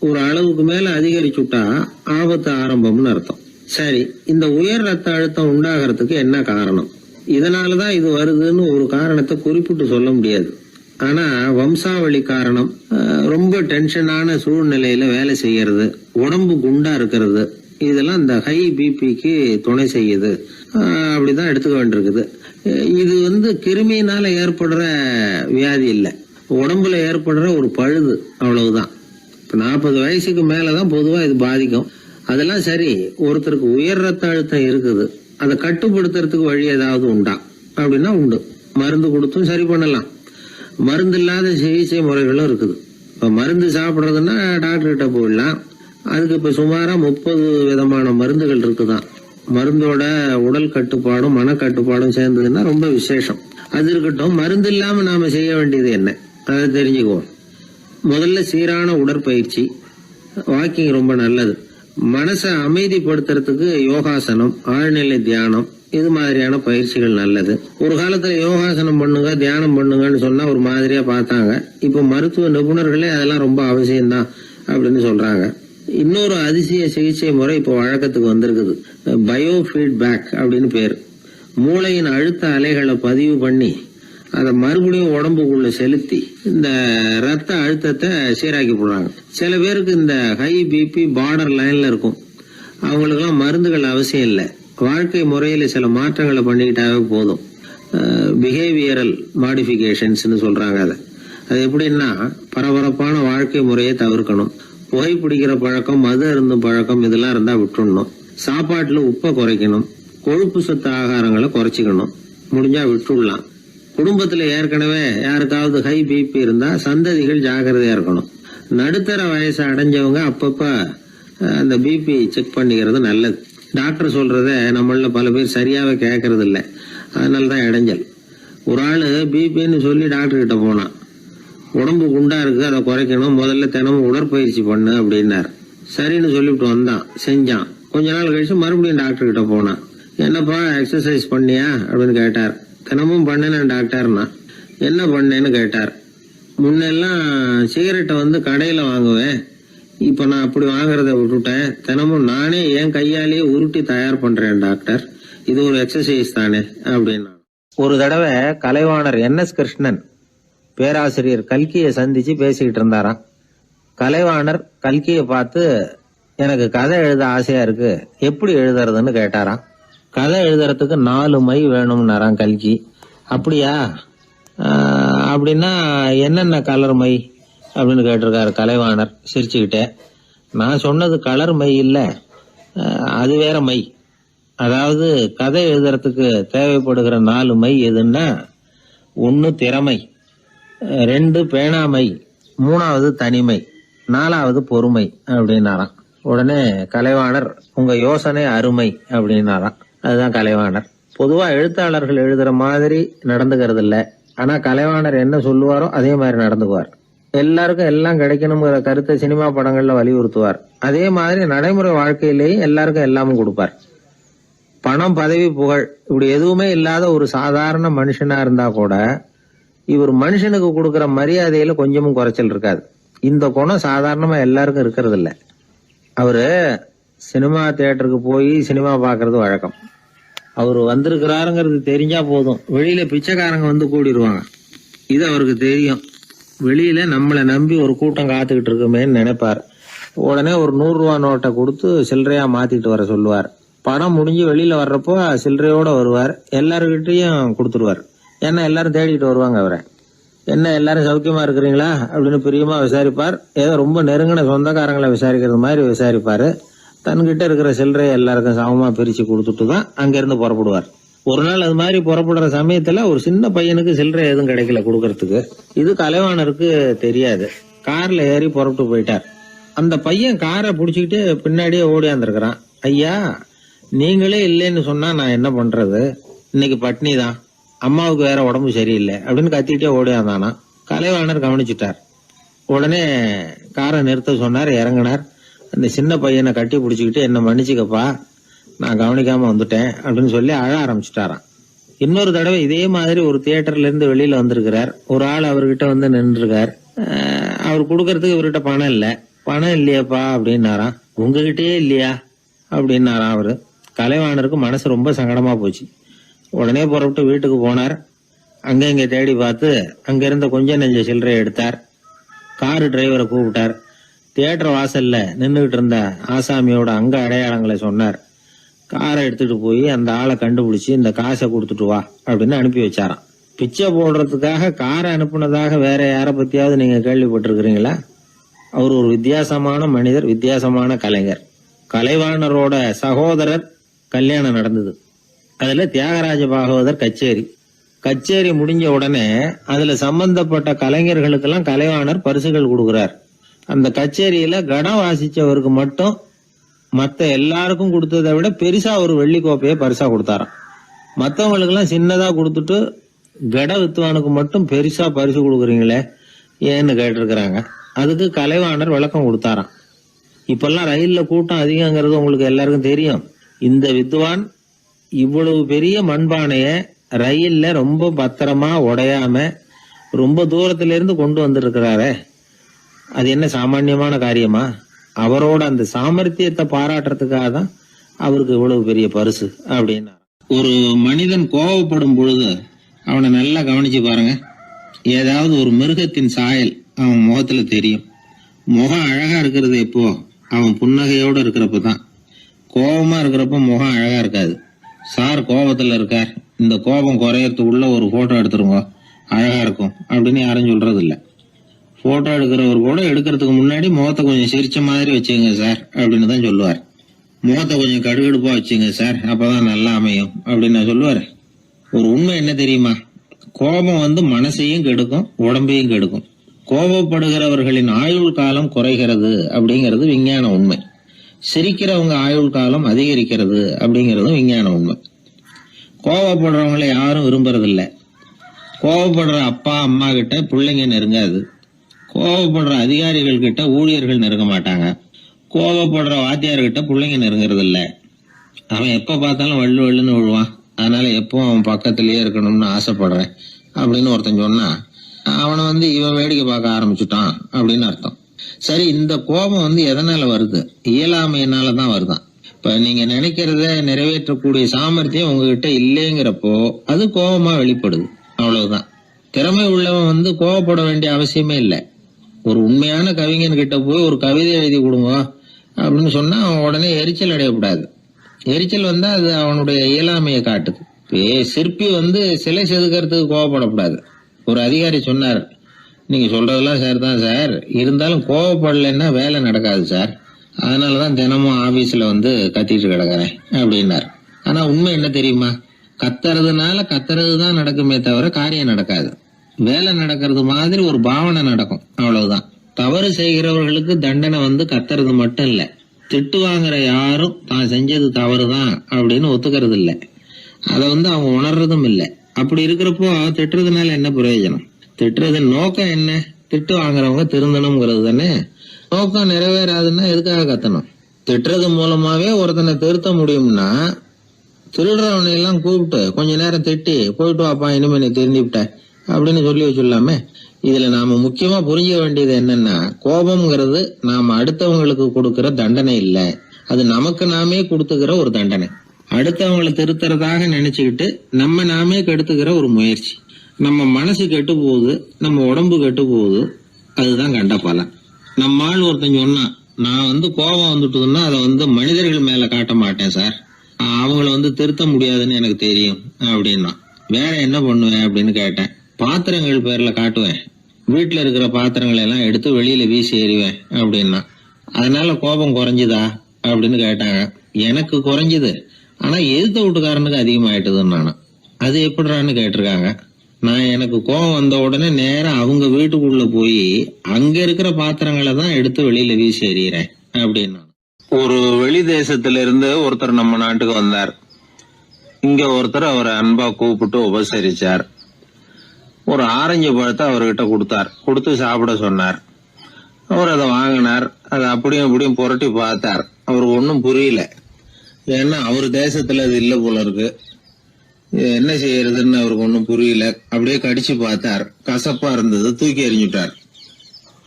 ஒரு அளவுக்கு மேல அதிகரிச்சுட்டா ஆபத்து ஆரம்பம்னு அர்த்தம். சரி, இந்த உயர் ரத்த அழுத்தம் உண்டாகிறதுக்கு என்ன காரணம்? இதனாலதான் இது வருதுன்னு ஒரு காரணத்தை குறிப்பிட்டு சொல்ல முடியாது. ஆனா வம்சாவளி காரணம், ரொம்ப டென்ஷனான சூழ்நிலையில வேலை செய்யறது, உடம்பு குண்டா இருக்கிறது, இதெல்லாம் இந்த ஹை பிபிக்கு துணை செய்யுது. அப்படிதான் எடுத்துக்க வேண்டியிருக்குது. இது கிருமியினால ஏற்படுற வியாதி இல்லை, உடம்புல ஏற்படுற ஒரு பழுது, அவ்வளவுதான். 40 வயசுக்கு மேலதான் பொதுவா இது பாதிக்கும். அதெல்லாம் சரி, ஒருத்தருக்கு உயர் ரத்த அழுத்தம் இருக்குது, அதை கட்டுப்படுத்துறதுக்கு வழி ஏதாவது உண்டா அப்படின்னா உண்டு. மருந்து கொடுத்தும் சரி பண்ணலாம். மருந்து இல்லாத சிகிச்சை முறைகளும் இருக்குது. இப்ப மருந்து சாப்பிட்றதுன்னா டாக்டர் கிட்ட போயிடலாம். அதுக்கு இப்ப சுமாரா 30 விதமான மருந்துகள் இருக்குதான். மருந்தோட உடல் கட்டுப்பாடும் மனக்கட்டுப்பாடும் சேர்ந்ததுன்னா ரொம்ப விசேஷம். அது இருக்கட்டும், மருந்து இல்லாம நாம செய்ய வேண்டியது என்ன, அதை தெரிஞ்சுக்குவோம். முதல்ல சீரான உடற்பயிற்சி, வாக்கிங் ரொம்ப நல்லது. மனசை அமைதிப்படுத்துறதுக்கு யோகாசனம், ஆழ்நிலை தியானம், இது மாதிரியான பயிற்சிகள் நல்லது. ஒரு காலத்துல யோகாசனம் பண்ணுங்க, தியானம் பண்ணுங்கன்னு சொன்னா ஒரு மாதிரியா பார்த்தாங்க. இப்ப மருத்துவ நிபுணர்களே அதெல்லாம் ரொம்ப அவசியம்தான் அப்படின்னு சொல்றாங்க. இன்னொரு அதிசய சிகிச்சை முறை இப்போ வழக்கத்துக்கு வந்திருக்குது. பயோ ஃபீட்பேக் அப்படின்னு பேர். மூளையின் அழுத்த அலைகளை பதிவு பண்ணி அதை மறுபடியும் உடம்புக்குள்ள செலுத்தி இந்த ரத்த அழுத்தத்தை சீராக்கி போடுறாங்க. சில பேருக்கு இந்த ஹை பிபி பார்டர் லைன்ல இருக்கும். அவங்களுக்கெல்லாம் மருந்துகள் அவசியம் இல்லை. வாழ்க்கை முறையில சில மாற்றங்களை பண்ணிக்கிட்டாவே போதும். பிஹேவியரல் மாடிஃபிகேஷன்ஸ் சொல்றாங்க. அது எப்படின்னா, பரபரப்பான வாழ்க்கை முறையை தவிர்க்கணும். புகைப்பிடிக்கிற பழக்கம், மது அருந்தும் பழக்கம், இதெல்லாம் இருந்தா விட்டுடணும். சாப்பாட்டுல உப்பை குறைக்கணும். கொழுப்பு சத்து ஆகாரங்களை குறைச்சிக்கணும். முடிஞ்சா விட்டுடலாம். குடும்பத்துல ஏற்கனவே யாருக்காவது ஹை பிபி இருந்தா சந்ததிகள் ஜாக்கிரதையா இருக்கணும். நடுத்தர வயசு அடைஞ்சவங்க அப்பப்ப அந்த பிபி செக் பண்ணிக்கிறது நல்லது. டாக்டர் சொல்றத நம்மள பல பேர் சரியாவே கேட்கறது இல்லை. அதனாலதான் இடைஞ்சல். ஒரு ஆளு பிபின்னு சொல்லி டாக்டர் கிட்ட போனான். உடம்பு குண்டா இருக்கு, அதை குறைக்கணும், முதல்ல தினமும் உடற்பயிற்சி பண்ணு அப்படின்னாரு. சரின்னு சொல்லிவிட்டு வந்தான், செஞ்சான். கொஞ்ச நாள் கழிச்சு மறுபடியும் டாக்டர் கிட்ட போனான். என்னப்பா எக்ஸசைஸ் பண்ணியா அப்படின்னு கேட்டார். தினமும் பண்ணேன் டாக்டர்னா. என்ன பண்ணேன்னு கேட்டார். முன்னெல்லாம் சிகரெட்டை கடையில வாங்குவேன், இப்ப நான் அப்படி வாங்குறத விட்டுட்டேன். தினமும் நானே என் கையாலேயே உருட்டி தயார் பண்றேன் டாக்டர். இது ஒரு எக்ஸசைஸ் தானே அப்படின்னா. ஒரு தடவை கலைவாணர் NS கிருஷ்ணன் பேராசிரியர் கல்கியை சந்திச்சு பேசிக்கிட்டு இருந்தாராம். கலைவாணர் கல்கியை பார்த்து, எனக்கு கதை எழுத ஆசையா இருக்கு, எப்படி எழுதுறதுன்னு கேட்டாராம். கதை எழுதுறதுக்கு 4 மை வேணும்னாராம் கல்கி. அப்படியா, அப்படின்னா என்னென்ன கலர் மை அப்படின்னு கேட்டிருக்காரு கலைவாணர் சிரிச்சுக்கிட்டே. நான் சொன்னது கலர் மை இல்லை, அது வேற மை. அதாவது கதை எழுதுறதுக்கு தேவைப்படுகிற 4 மை எதுன்னா, 1 திறமை, 2 பேணாமை, 3வது தனிமை, 4வது பொறுமை அப்படின்னாராம். உடனே கலைவாணர், உங்க யோசனை அருமை அப்படின்னாராம். அதுதான் கலைவாணர். பொதுவா எழுத்தாளர்கள் எழுதுற மாதிரி நடந்துக்கிறது இல்ல. ஆனா கலைவாணர் என்ன சொல்லுவாரோ அதே மாதிரி நடந்துக்குவார். எல்லாருக்கும் எல்லாம் கிடைக்கணுங்கிற கருத்தை சினிமா படங்கள்ல வலியுறுத்துவார். அதே மாதிரி நடைமுறை வாழ்க்கையிலேயும் எல்லாருக்கும் எல்லாமும் கொடுப்பார். பணம், பதவி, புகழ் இப்படி எதுவுமே இல்லாத ஒரு சாதாரண மனுஷனா இருந்தா கூட இவர் மனுஷனுக்கு கொடுக்கற மரியாதையில கொஞ்சமும் குறைச்சல் இருக்காது. இந்த குணம் சாதாரணமா எல்லாருக்கும் இருக்கிறது இல்ல. அவரு சினிமா தியேட்டருக்கு போய் சினிமா பாக்குறது வழக்கம். அவரு வந்திருக்கிறாருங்கிறது தெரிஞ்சா போதும், வெளியில பிச்சைக்காரங்க கூடிடுவாங்க. இது அவருக்கு தெரியும். வெளியில நம்மளை நம்பி ஒரு கூட்டம் காத்துக்கிட்டு இருக்குமேன்னு நினைப்பார். உடனே ஒரு 100 ரூபா நோட்டை கொடுத்து சில்லறையா மாத்திட்டு வர சொல்லுவார். படம் முடிஞ்சு வெளியில வர்றப்போ சில்லறையோட வருவார். எல்லாருக்கிட்டையும் கொடுத்துருவார். ஏன்னா எல்லாரும் தேடிட்டு வருவாங்க அவரை. என்ன எல்லாரும் சௌக்கியமா இருக்கிறீங்களா அப்படின்னு பிரியமா விசாரிப்பார். ஏதோ ரொம்ப நெருங்கின சொந்தக்காரங்களை விசாரிக்கிறது மாதிரி விசாரிப்பாரு. தன்கிட்ட இருக்கிற சில்லறையை எல்லாருக்கும் சமமா பிரிச்சு கொடுத்துட்டு தான் அங்கிருந்து புறப்படுவார். ஒரு நாள் அது மாதிரி புறப்படுற சமயத்துல ஒரு சின்ன பையனுக்கு சில்லறை எதுவும் கிடைக்கல கொடுக்கறதுக்கு. இது கலைவாணருக்கு தெரியாது. கார்ல ஏறி புறப்பட்டு போயிட்டார். அந்த பையன் காரை புடிச்சுக்கிட்டு பின்னாடியே ஓடியாந்துருக்கிறான். ஐயா, நீங்களே இல்லைன்னு சொன்னா நான் என்ன பண்றது? இன்னைக்கு பட்னி தான், அம்மாவுக்கு வேற உடம்பு சரியில்லை அப்படின்னு கத்திக்கிட்டே ஓடியாந்தானா. கலைவாணர் கவனிச்சுட்டார். உடனே காரை நிறுத்த சொன்னார். இறங்கினார். அந்த சின்ன பையனை கட்டி பிடிச்சிக்கிட்டு என்ன மன்னிச்சுக்கப்பா, நான் கவனிக்காம வந்துட்டேன் அப்படின்னு சொல்லி அழ ஆரம்பிச்சுட்டாராம். இன்னொரு தடவை இதே மாதிரி ஒரு தியேட்டர்ல இருந்து வெளியில வந்திருக்கிறார். ஒரு ஆள் அவர்கிட்ட வந்து நின்றுருக்கார். அவர் கொடுக்கறதுக்கு இவர்கிட்ட பணம் இல்ல. பணம் இல்லையாப்பா அப்படின்னாராம். உங்ககிட்டயே இல்லையா அப்படின்னாராம் அவரு. கலைவாணருக்கு மனசு ரொம்ப சங்கடமா போச்சு. உடனே புறப்பட்டு வீட்டுக்கு போனார். அங்க இங்க தேடி பார்த்து அங்க இருந்த கொஞ்சம் நெஞ்ச சில்லறை எடுத்தார். காரு டிரைவரை கூப்பிட்டார். தியேட்டர் வாசல்ல நின்றுகிட்டு இருந்த ஆசாமியோட அங்க அடையாளங்களை சொன்னார். காரை எடுத்துட்டு போய் அந்த ஆளை கண்டுபிடிச்சு இந்த காசை கொடுத்துட்டு வா அப்படின்னு அனுப்பி வச்சாராம். பிச்சை போடுறதுக்காக காரை அனுப்புனதாக வேற யாரை பத்தியாவது நீங்க கேள்விப்பட்டிருக்கிறீங்களா? அவர் ஒரு வித்தியாசமான மனிதர், வித்தியாசமான கலைஞர். கலைவாணரோட சகோதரர் கல்யாணம் நடந்தது. அதுல தியாகராஜ பாகவதர் கச்சேரி முடிஞ்ச உடனே அதுல சம்பந்தப்பட்ட கலைஞர்களுக்கெல்லாம் கலைவாணர் பரிசுகள் கொடுக்கிறார். அந்த கச்சேரியில கடம் வாசிச்சவருக்கு மட்டும் மத்த எல்லாருக்கும் கொடுத்ததை விட பெருசா ஒரு வெள்ளி கோப்பையை பரிசா கொடுத்தாராம். மத்தவங்களுக்கு எல்லாம் சின்னதா கொடுத்துட்டு கட வித்துவானுக்கு மட்டும் பெருசா பரிசு கொடுக்குறீங்களே ஏன்னு கேட்டிருக்கிறாங்க. அதுக்கு கலைவாணர் விளக்கம் கொடுத்தாராம். இப்பெல்லாம் ரயில்ல கூட்டம் அதிகங்கிறது உங்களுக்கு எல்லாருக்கும் தெரியும். இந்த வித்வான் இவ்வளவு பெரிய மண்பானைய ரயில்ல ரொம்ப பத்திரமா உடையாம ரொம்ப தூரத்துல இருந்து கொண்டு வந்திருக்கிறாரே, அது என்ன சாமான்யமான காரியமா? அவரோட அந்த சாமர்த்தியத்தை பாராட்டுறதுக்காக தான் அவருக்கு இவ்வளவு பெரிய பரிசு அப்படின்னா. ஒரு மனிதன் கோபப்படும் பொழுது அவனை நல்லா கவனிச்சு பாருங்க. ஏதாவது ஒரு மிருகத்தின் சாயல் அவன் முகத்துல தெரியும். முகம் அழகா இருக்கிறது எப்போ? அவன் புன்னகையோட இருக்கிறப்பதான். கோபமா இருக்கிறப்ப முகம் அழகா இருக்காது. சார் கோபத்துல இருக்கார், இந்த கோபம் குறையறதுக்குள்ள ஒரு போட்டோ எடுத்துருங்க, அழகா இருக்கும் அப்படின்னு யாரும் சொல்றது இல்ல. போட்டோ எடுக்கிறவர் கூட எடுக்கிறதுக்கு முன்னாடி முகத்தை கொஞ்சம் சிரிச்ச மாதிரி வச்சுங்க சார் அப்படின்னு தான் சொல்லுவார். முகத்தை கொஞ்சம் கடுகடுப்பா வச்சுங்க சார், அப்பதான் நல்லா அமையும் அப்படின்னு சொல்லுவார். ஒரு உண்மை என்ன தெரியுமா? கோபம் மனசையும் கெடுக்கும், உடம்பையும் கெடுக்கும். கோபப்படுகிறவர்களின் ஆயுள் காலம் குறைகிறது அப்படிங்கிறது விஞ்ஞான உண்மை. சிரிக்கிறவங்க ஆயுள் காலம் அதிகரிக்கிறது அப்படிங்கறதும் விஞ்ஞான உண்மை. கோபப்படுறவங்களை யாரும் விரும்புறதில்ல. கோபப்படுற அப்பா அம்மா கிட்ட பிள்ளைங்க நெருங்காது. கோபப்படுற அதிகாரிகள் கிட்ட ஊழியர்கள் நெருங்க மாட்டாங்க. கோபப்படுற வாத்தியார்கிட்ட பிள்ளைங்க நெருங்குறது இல்ல. அவன் எப்ப பார்த்தாலும் வள்ளு வள்ளுன்னு விழுவான். அதனால எப்போ அவன் பக்கத்திலேயே இருக்கணும்னு ஆசைப்படுறேன் அப்படின்னு ஒருத்தன் சொன்னா அவனை இவன் வேடிக்கை பார்க்க ஆரம்பிச்சுட்டான் அப்படின்னு அர்த்தம். சரி, இந்த கோபம் எதனால வருது? இயலாமையினாலதான் வருதான். இப்ப நீங்க நினைக்கிறத நிறைவேற்றக்கூடிய சாமர்த்தியம் உங்ககிட்ட இல்லைங்கிறப்போ அது கோபமா வெளிப்படுது, அவ்வளவுதான். திறமை உள்ளவன் கோபப்பட வேண்டிய அவசியமே இல்லை. ஒரு உண்மையான கவிஞன் கிட்ட போய் ஒரு கவிதை எழுதி கொடுங்க அப்படின்னு சொன்னா அவன் உடனே எரிச்சல் அடையக்கூடாது. எரிச்சல் வந்தா அது அவனுடைய இயலாமையை காட்டுது. சிற்பி சிலை செதுக்கிறதுக்கு கோவப்படக்கூடாது. ஒரு அதிகாரி சொன்னார், நீங்க சொல்றதெல்லாம் சார் தான் சார், இருந்தாலும் கோவப்படலைன்னா வேலை நடக்காது சார், அதனாலதான் தினமும் ஆபீஸ்ல கத்திட்டு கிடக்குறேன் அப்படின்னார். ஆனா உண்மை என்ன தெரியுமா? கத்துறதுனால கத்துறதுதான் நடக்குமே தவிர காரியம் நடக்காது. வேலை நடக்கிறது மாதிரி ஒரு பாவனை நடக்கும், அவ்வளவுதான். தவறு செய்கிறவர்களுக்கு தண்டனை கத்துறது மட்டும் இல்ல, திட்டு வாங்குற யாரும் தான் செஞ்சது தவறுதான் அப்படின்னு ஒத்துக்கிறது இல்ல. அத அவங்க உணர்றதும் இல்ல. அப்படி இருக்கிறப்போ திட்டுறதுனால என்ன பிரயோஜனம்? திட்டுறது நோக்கம் என்ன? திட்டு வாங்குறவங்க திருந்தணும்ங்கிறது தானே. நோக்கம் நிறைவேறாதுன்னா எதுக்காக கத்தணும்? திட்டுறது மூலமாவே ஒருத்தனை திருத்த முடியும்னா திருடுறவனை எல்லாம் கூப்பிட்டு கொஞ்ச நேரம் திட்டி போயிட்டு வாப்பா, இனிமே நீ திருந்திவிட்ட அப்படின்னு சொல்லி வச்சுடலாமே. இதுல நாம முக்கியமா புரிஞ்சுக்க வேண்டியது என்னன்னா, கோபம்ங்கிறது நாம அடுத்தவங்களுக்கு கொடுக்கிற தண்டனை இல்ல, அது நமக்கு நாமே கொடுத்துக்கிற ஒரு தண்டனை. அடுத்தவங்களை திருத்துறதாக நினைச்சுக்கிட்டு நம்ம நாமே கெடுத்துக்கிற ஒரு முயற்சி. நம்ம மனசு கெட்டு போகுது, நம்ம உடம்பு கெட்டு போகுது, அதுதான் கண்ட பலன். நம்ம ஆள் ஒருத்தன் சொன்னான், நான் கோபம் வந்துட்டுதுன்னா அதை மனிதர்கள் மேல காட்ட மாட்டேன் சார், அவங்கள திருத்த முடியாதுன்னு எனக்கு தெரியும் அப்படின்னா. வேற என்ன பண்ணுவேன் அப்படின்னு கேட்டேன். பாத்திரங்கள் பேர்ல காட்டுவேன், வீட்டுல இருக்கிற பாத்திரங்களை எல்லாம் எடுத்து வெளியில வீசி எறிவேன் அப்படின்னா. அதனால கோபம் குறைஞ்சுதா அப்படின்னு கேட்டாங்க. எனக்கு குறைஞ்சது, ஆனா எதிர்த்த வீட்டுக்காரனுக்கு அதிகமாயிட்டுதுன்னு நானும். அது எப்படிறான்னு கேட்டிருக்காங்க. நான் எனக்கு கோபம் வந்த உடனே நேரம் அவங்க வீட்டுக்குள்ள போய் அங்க இருக்கிற பாத்திரங்களை தான் எடுத்து வெளியில வீசி எறிகிறேன் அப்படின்னா. ஒரு வெளி தேசத்துல இருந்து ஒருத்தர் நம்ம நாட்டுக்கு வந்தார். இங்க ஒருத்தர் அவரை அன்பா கூப்பிட்டு உபசரிச்சார். ஒரு ஆரஞ்சு பழத்தை அவர்கிட்ட கொடுத்து சாப்பிட சொன்னார். அவர் அதை வாங்கினார். அதை அப்படியும் இப்படியும் புரட்டி பார்த்தார். அவருக்கு ஒன்னும் புரியல. ஏன்னா அவர் தேசத்துல அது இல்ல போல இருக்கு. என்ன செய்யறதுன்னு அவருக்கு ஒன்னும் புரியல. அப்படியே கடிச்சு பார்த்தார். கசப்பா இருந்தது. தூக்கி எறிஞ்சுட்டார்.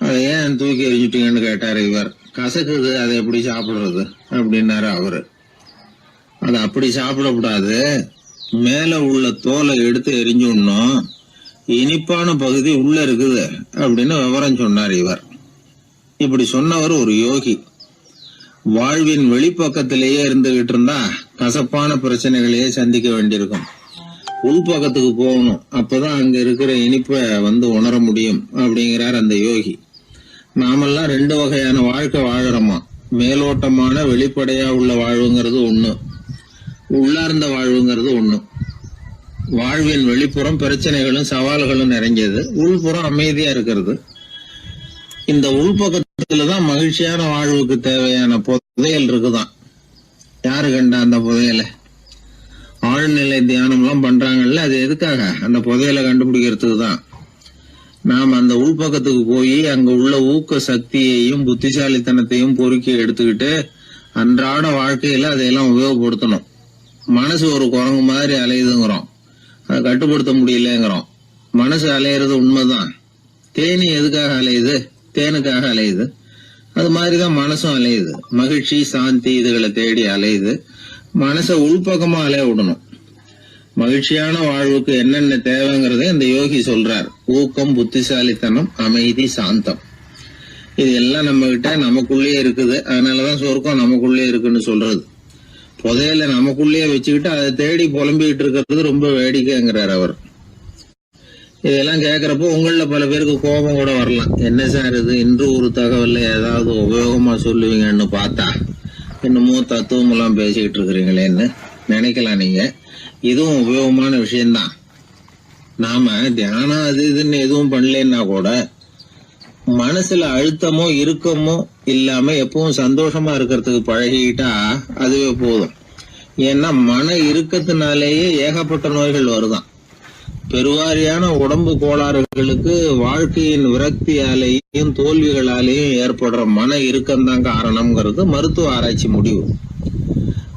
அதை ஏன் தூக்கி எறிஞ்சுட்டீங்கன்னு கேட்டார் இவர். கசக்குது, அதை எப்படி சாப்பிடுறது அப்படின்னாரு அவரு. அது அப்படி சாப்பிடக்கூடாது, மேல உள்ள தோலை எடுத்து எரிஞ்சுடணும், இனிப்பான பகுதி உள்ள இருக்குது அப்படின்னு விவரம் சொன்னார் இவர். இப்படி சொன்னவர் ஒரு யோகி. வாழ்வின் வெளிப்பக்கத்திலேயே இருந்துகிட்டு இருந்தா கசப்பான பிரச்சனைகளையே சந்திக்க வேண்டியிருக்கும். உள்பக்கத்துக்கு போகணும், அப்பதான் அங்க இருக்கிற இனிப்பை உணர முடியும் அப்படிங்கிறார் அந்த யோகி. நாமெல்லாம் 2 வகையான வாழ்க்கை வாழறோமா. மேலோட்டமான வெளிப்படையா உள்ள வாழ்வுங்கிறது ஒண்ணு, உள்ளார்ந்த வாழ்வுங்கிறது ஒண்ணு. வாழ்வின் வெளிப்புறம் பிரச்சனைகளும் சவால்களும் நிறைஞ்சது, உள்புறம் அமைதியா இருக்கிறது. இந்த உள்பக்கத்துலதான் மகிழ்ச்சியான வாழ்வுக்கு தேவையான புதையல் இருக்குதான். யாரு கண்டா அந்த புதையலை? ஆழ்நிலை தியானம் எல்லாம் பண்றாங்கல்ல, அது எதுக்காக? அந்த புதையலை கண்டுபிடிக்கிறதுக்கு தான். நாம் அந்த உள்பக்கத்துக்கு போய் அங்க உள்ள ஊக்க சக்தியையும் புத்திசாலித்தனத்தையும் பொறுக்கி எடுத்துக்கிட்டு அன்றாட வாழ்க்கையில அதையெல்லாம் உபயோகப்படுத்தணும். மனசு ஒரு குரங்கு மாதிரி அலையுதுங்கிறோம், அதை கட்டுப்படுத்த முடியலங்கிறோம். மனசு அலையிறது உண்மைதான். தேனி எதுக்காக அலையுது? தேனுக்காக அலையுது. அது மாதிரிதான் மனசும் அலையுது. மகிழ்ச்சி, சாந்தி இதுகளை தேடி அலையுது. மனசை உள்பக்கமா அலைய விடணும். மகிழ்ச்சியான வாழ்வுக்கு என்னென்ன தேவைங்கிறத இந்த யோகி சொல்றார். ஊக்கம், புத்திசாலித்தனம், அமைதி, சாந்தம். இது எல்லாம் நம்ம கிட்ட நமக்குள்ளேயே இருக்குது. அதனாலதான் சொர்க்கம் நமக்குள்ளே இருக்குன்னு சொல்றது. புதையல நமக்குள்ளேயே வச்சுக்கிட்டு அதை தேடி புலம்பிக்கிட்டு இருக்கிறது ரொம்ப வேடிக்கைங்கிறார் அவர். இதெல்லாம் கேட்கறப்போ உங்கள பல பேருக்கு கோபம் கூட வரலாம். என்ன சார் இது, இன்று ஒரு தகவல்ல ஏதாவது உபயோகமா சொல்லுவீங்கன்னு பார்த்தா என்னமோ தத்துவம் எல்லாம் பேசிக்கிட்டு இருக்கிறீங்களேன்னு நினைக்கலாம் நீங்க. இதுவும் உபயோகமான விஷயம்தான். நாம தியானம் அது இதுன்னு எதுவும் பண்ணலன்னா கூட மனசுல அழுத்தமோ இறுக்கமோ இல்லாம எப்பவும் சந்தோஷமா இருக்கிறதுக்கு பழகிக்கிட்டா அதுவே போதும். ஏன்னா மன இறுக்கத்தினாலேயே ஏகப்பட்ட நோய்கள் வருதான். பெருவாரியான உடம்பு கோளாறுகளுக்கு வாழ்க்கையின் விரக்தியாலேயும் தோல்விகளாலேயும் ஏற்படுற மன இறுக்கம்தான் காரணம்ங்கிறது மருத்துவ ஆராய்ச்சி முடிவு.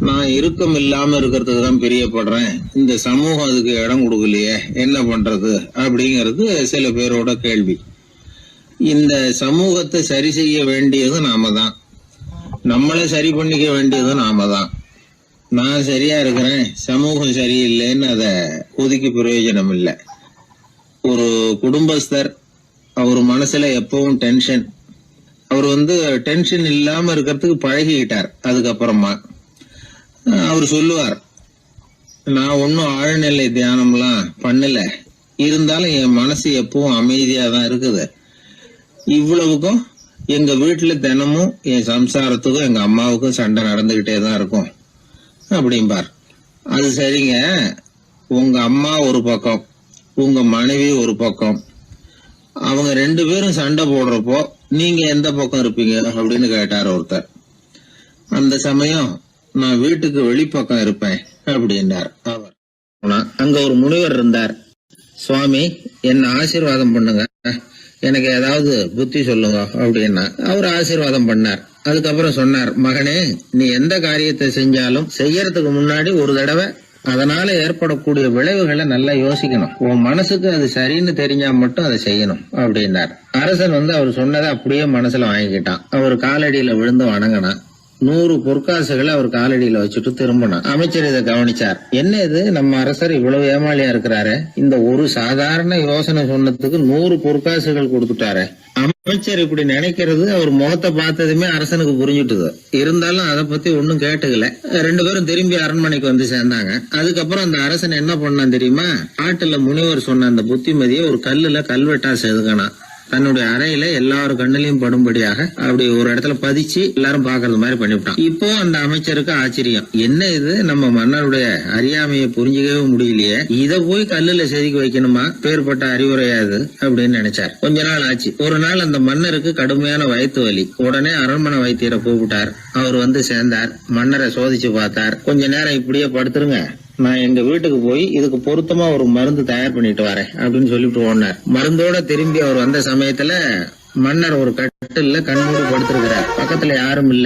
நான் இறுக்கம் இல்லாம இருக்கிறதுக்கு தான் பிரியப்படுறேன், இந்த சமூகம் அதுக்கு இடம் கொடுக்கலையே, என்ன பண்றது அப்படிங்கிறது சில பேரோட கேள்வி. இந்த சமூகத்தை சரி செய்ய வேண்டியது நாம தான். நம்மளை சரி பண்ணிக்க வேண்டியது நாம தான். நான் சரியா இருக்கிறேன், சமூகம் சரியில்லைன்னு அதை ஒதுக்கி பிரயோஜனம் இல்லை. ஒரு குடும்பஸ்தர், அவர் மனசுல எப்பவும் டென்ஷன். அவர் டென்ஷன் இல்லாம இருக்கிறதுக்கு பழகிக்கிட்டார். அதுக்கப்புறமா அவர் சொல்லுவார், நான் ஒன்னும் ஆழ்நிலை தியானம்லாம் பண்ணல, இருந்தாலும் என் மனசு எப்பவும் அமைதியா தான் இருக்குது. இவ்வளவுக்கும் எங்க வீட்டுல தினமும் என் சம்சாரத்துக்கும் எங்க அம்மாவுக்கும் சண்டை நடந்துகிட்டே தான் இருக்கும் அப்படிம்பார். அது சரிங்க, உங்க அம்மா ஒரு பக்கம், உங்க மனைவி ஒரு பக்கம், அவங்க 2 பேரும் சண்டை போடுறப்போ நீங்க எந்த பக்கம் இருப்பீங்க அப்படின்னு கேட்டார் ஒருத்தர். அந்த சமயம் நான் வீட்டுக்கு வெளிப்பக்கம் இருப்பேன் அப்படின்னார் அவர். அங்க ஒரு முனிவர் இருந்தார். சுவாமி, என்ன ஆசீர்வாதம் பண்ணுங்க, எனக்கு ஏதாவது புத்தி சொல்லுங்க அப்படின்னா. அவர் ஆசீர்வாதம் பண்ணார். அதுக்கப்புறம் சொன்னார், மகனே, நீ எந்த காரியத்தை செஞ்சாலும் செய்யறதுக்கு முன்னாடி ஒரு தடவை அதனால ஏற்படக்கூடிய விளைவுகளை நல்லா யோசிக்கணும். உன் மனசுக்கு அது சரின்னு தெரிஞ்சா மட்டும் அதை செய்யணும் அப்படின்னார். அரசன் அவர் சொன்னதை அப்படியே மனசுல வாங்கிக்கிட்டான். அவர் காலடியில விழுந்து வணங்கினான். 100 பொற்காசுகளை அவர் காலடியில வச்சுட்டு திரும்பணும். அமைச்சர் இதை கவனிச்சார். என்ன இது, நம்ம அரசர் இவ்வளவு ஏமாளியா இருக்கிறாரு, இந்த ஒரு சாதாரண யோசனை சொன்னதுக்கு 100 பொற்காசுகள் கொடுத்துட்டாரு. அமைச்சர் இப்படி நினைக்கிறது அவர் முகத்தை பார்த்ததுமே அரசனுக்கு புரிஞ்சுட்டுது. இருந்தாலும் அதை பத்தி ஒன்னும் கேட்டுக்கல. 2 பேரும் திரும்பி அரண்மனைக்கு வந்து சேர்ந்தாங்க. அதுக்கப்புறம் அந்த அரசன் என்ன பண்ணான் தெரியுமா? காட்டுல முனிவர் சொன்ன அந்த புத்திமதியை ஒரு கல்லுல கல்வெட்டா செதுக்கணும். தன்னுடைய அறையில எல்லாரும் கண்ணிலையும் படும்படியாக அப்படி ஒரு இடத்துல பதிச்சு எல்லாரும் பாக்குறது மாதிரி பண்ணிவிட்டான். இப்போ அந்த அமைச்சருக்கு ஆச்சரியம், என்ன இது, நம்ம மன்னருடைய அறியாமையை புரிஞ்சுக்கவே முடியலையே, இத போய் கல்லுல செதுக்கி வைக்கணுமா, பேர்பட்ட அறிவுரையாது அப்படின்னு நினைச்சார். கொஞ்ச நாள் ஆச்சு. ஒரு நாள் அந்த மன்னருக்கு கடுமையான வயிற்று வலி. உடனே அரண்மனை வைத்தியரை கூப்பிட்டார். அவர் வந்து சேர்ந்தார். மன்னரை சோதிச்சு பார்த்தார். கொஞ்ச நேரம் இப்படியே படுத்துருங்க, நான் எங்க வீட்டுக்கு போய் இதுக்கு பொருத்தமா ஒரு மருந்து தயார் பண்ணிட்டு வரேன் அப்படின்னு சொல்லிட்டு ஓடினார். மருந்தோட திரும்பி அவர் வந்த சமயத்துல மன்னர் ஒரு கட்டில்ல கண்மூடி படுத்திருக்கிறார். பக்கத்துல யாரும் இல்ல.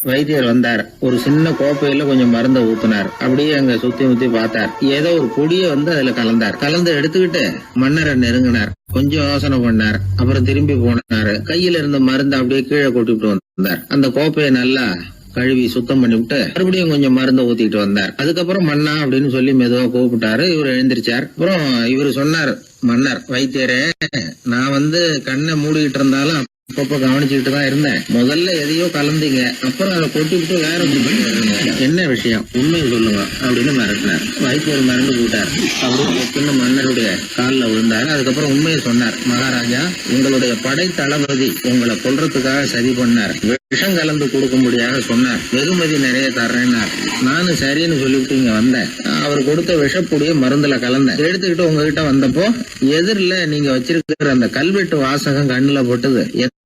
வைத்தியர் வந்தார். ஒரு சின்ன கோப்பையில கொஞ்சம் மருந்தை ஊத்தினார். அப்படியே அங்க சுத்தி முத்தி பார்த்தார். ஏதோ ஒரு பொடியை வந்து அதுல கலந்தார். கலந்து எடுத்துக்கிட்டு மன்னரை நெருங்கினார். கொஞ்சம் யோசனை பண்ணார். அப்புறம் திரும்பி போனாரு. கையில இருந்த மருந்து அப்படியே கீழே கொட்டிவிட்டு வந்தார். அந்த கோப்பையை நல்லா கழுவி சுத்தம் பண்ணி விட்டு மறுபடியும் கொஞ்சம் மருந்தை ஊத்திட்டு வந்தார். அதுக்கப்புறம் மன்னா அப்படின்னு சொல்லி மெதுவா கூப்பிட்டாரு. இவர் எழுந்திருச்சார். அப்புறம் இவர் சொன்னார், மன்னர் வைத்தியரே, நான் வந்து கண்ணை மூடிக்கிட்டு இருந்தாலும் அப்பப்ப கவனிச்சுக்கிட்டு தான் இருந்தேன். முதல்ல எதையோ கலந்தீங்க, அப்புறம் அதை கொட்டிவிட்டு வேற என்ன விஷயம், உண்மையை சொல்லுங்க அப்படின்னு மிரட்டினார். வைத்தியர் மறந்து போட்டார். அப்படின்னு மன்னருடைய காலில் விழுந்தார். அதுக்கப்புறம் உண்மையை சொன்னார். மகாராஜா, உங்களுடைய படை தளபதி உங்களை கொல்றதுக்காக சதி பண்ணார். விஷம் கலந்து கொடுக்கும்படியாக சொன்னார். வெகுமதி நிறைய தர்றேன்னார். நானும் சரின்னு சொல்லிவிட்டு இங்க வந்தேன். அவர் கொடுத்த விஷப்புடிய மருந்துல கலந்தேன். எடுத்துக்கிட்டு உங்ககிட்ட வந்தப்போ எதிரில நீங்க வச்சிருக்கிற அந்த கல்வெட்டு வாசகம் கண்ணுல போட்டது.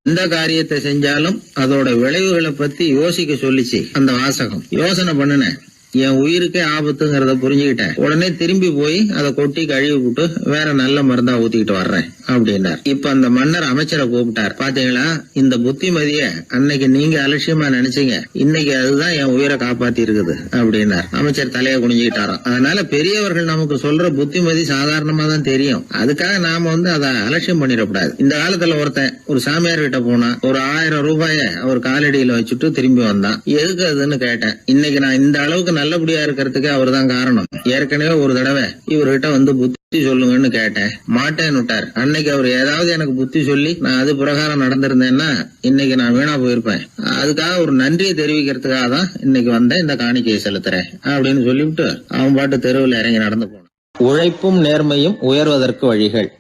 எந்த காரியத்தை செஞ்சாலும் அதோட விளைவுகளை பத்தி யோசிக்க சொல்லிச்சு அந்த வாசகம். யோசனை பண்ணுனேன், என் உயிருக்கே ஆபத்துங்கிறத புரிஞ்சுக்கிட்டேன். உடனே திரும்பி போய் அதை கொட்டி கழுவி விட்டு வேற நல்ல மருந்தா ஊத்திக்கிட்டு வர்றேன் அப்படின்னார். இப்ப அந்த மன்னர் அமைச்சரை கூப்பிட்டார். பாத்தீங்களா, இந்த புத்திமதிய அன்னைக்கு நீங்க அலட்சியமா நினைச்சீங்க, இன்னைக்கு அதுதான் என் உயிரை காப்பாத்தி இருக்குது அப்படின்னார். அமைச்சர் தலையை குனிஞ்சுக்கிட்டாராம். அதனால பெரியவர்கள் நமக்கு சொல்ற புத்திமதி சாதாரணமா தான் தெரியும். அதுக்காக நாம வந்து அதை அலட்சியம் பண்ணிடக்கூடாது. இந்த காலத்துல ஒருத்தன் ஒரு சாமியார் கிட்ட போனா ஒரு 1000 ரூபாய அவர் காலடியில வச்சுட்டு திரும்பி வந்தான். எதுக்கு அதுன்னு கேட்டேன். இன்னைக்கு நான் இந்த அளவுக்கு நல்லபடியா இருக்கிறதுக்கு அவர் தான் காரணம். ஏற்கனவே ஒரு தடவை இவர்கிட்ட வந்து புத்தி சொல்லுங்கன்னு கேட்டேன், மாட்டேன்னு விட்டார். அன்னைக்கு அவர் ஏதாவது எனக்கு புத்தி சொல்லி நான் அது பிரகாரம் நடந்திருந்தேன்னா இன்னைக்கு நான் வீணா போயிருப்பேன். அதுக்காக ஒரு நன்றியை தெரிவிக்கிறதுக்காக தான் இன்னைக்கு வந்தேன், இந்த காணிக்கையை செலுத்துறேன் அப்படின்னு சொல்லிவிட்டு அவன் பாட்டு தெருவில் இறங்கி நடந்து போனான். உழைப்பும் நேர்மையும் உயர்வதற்கு வழிகள்.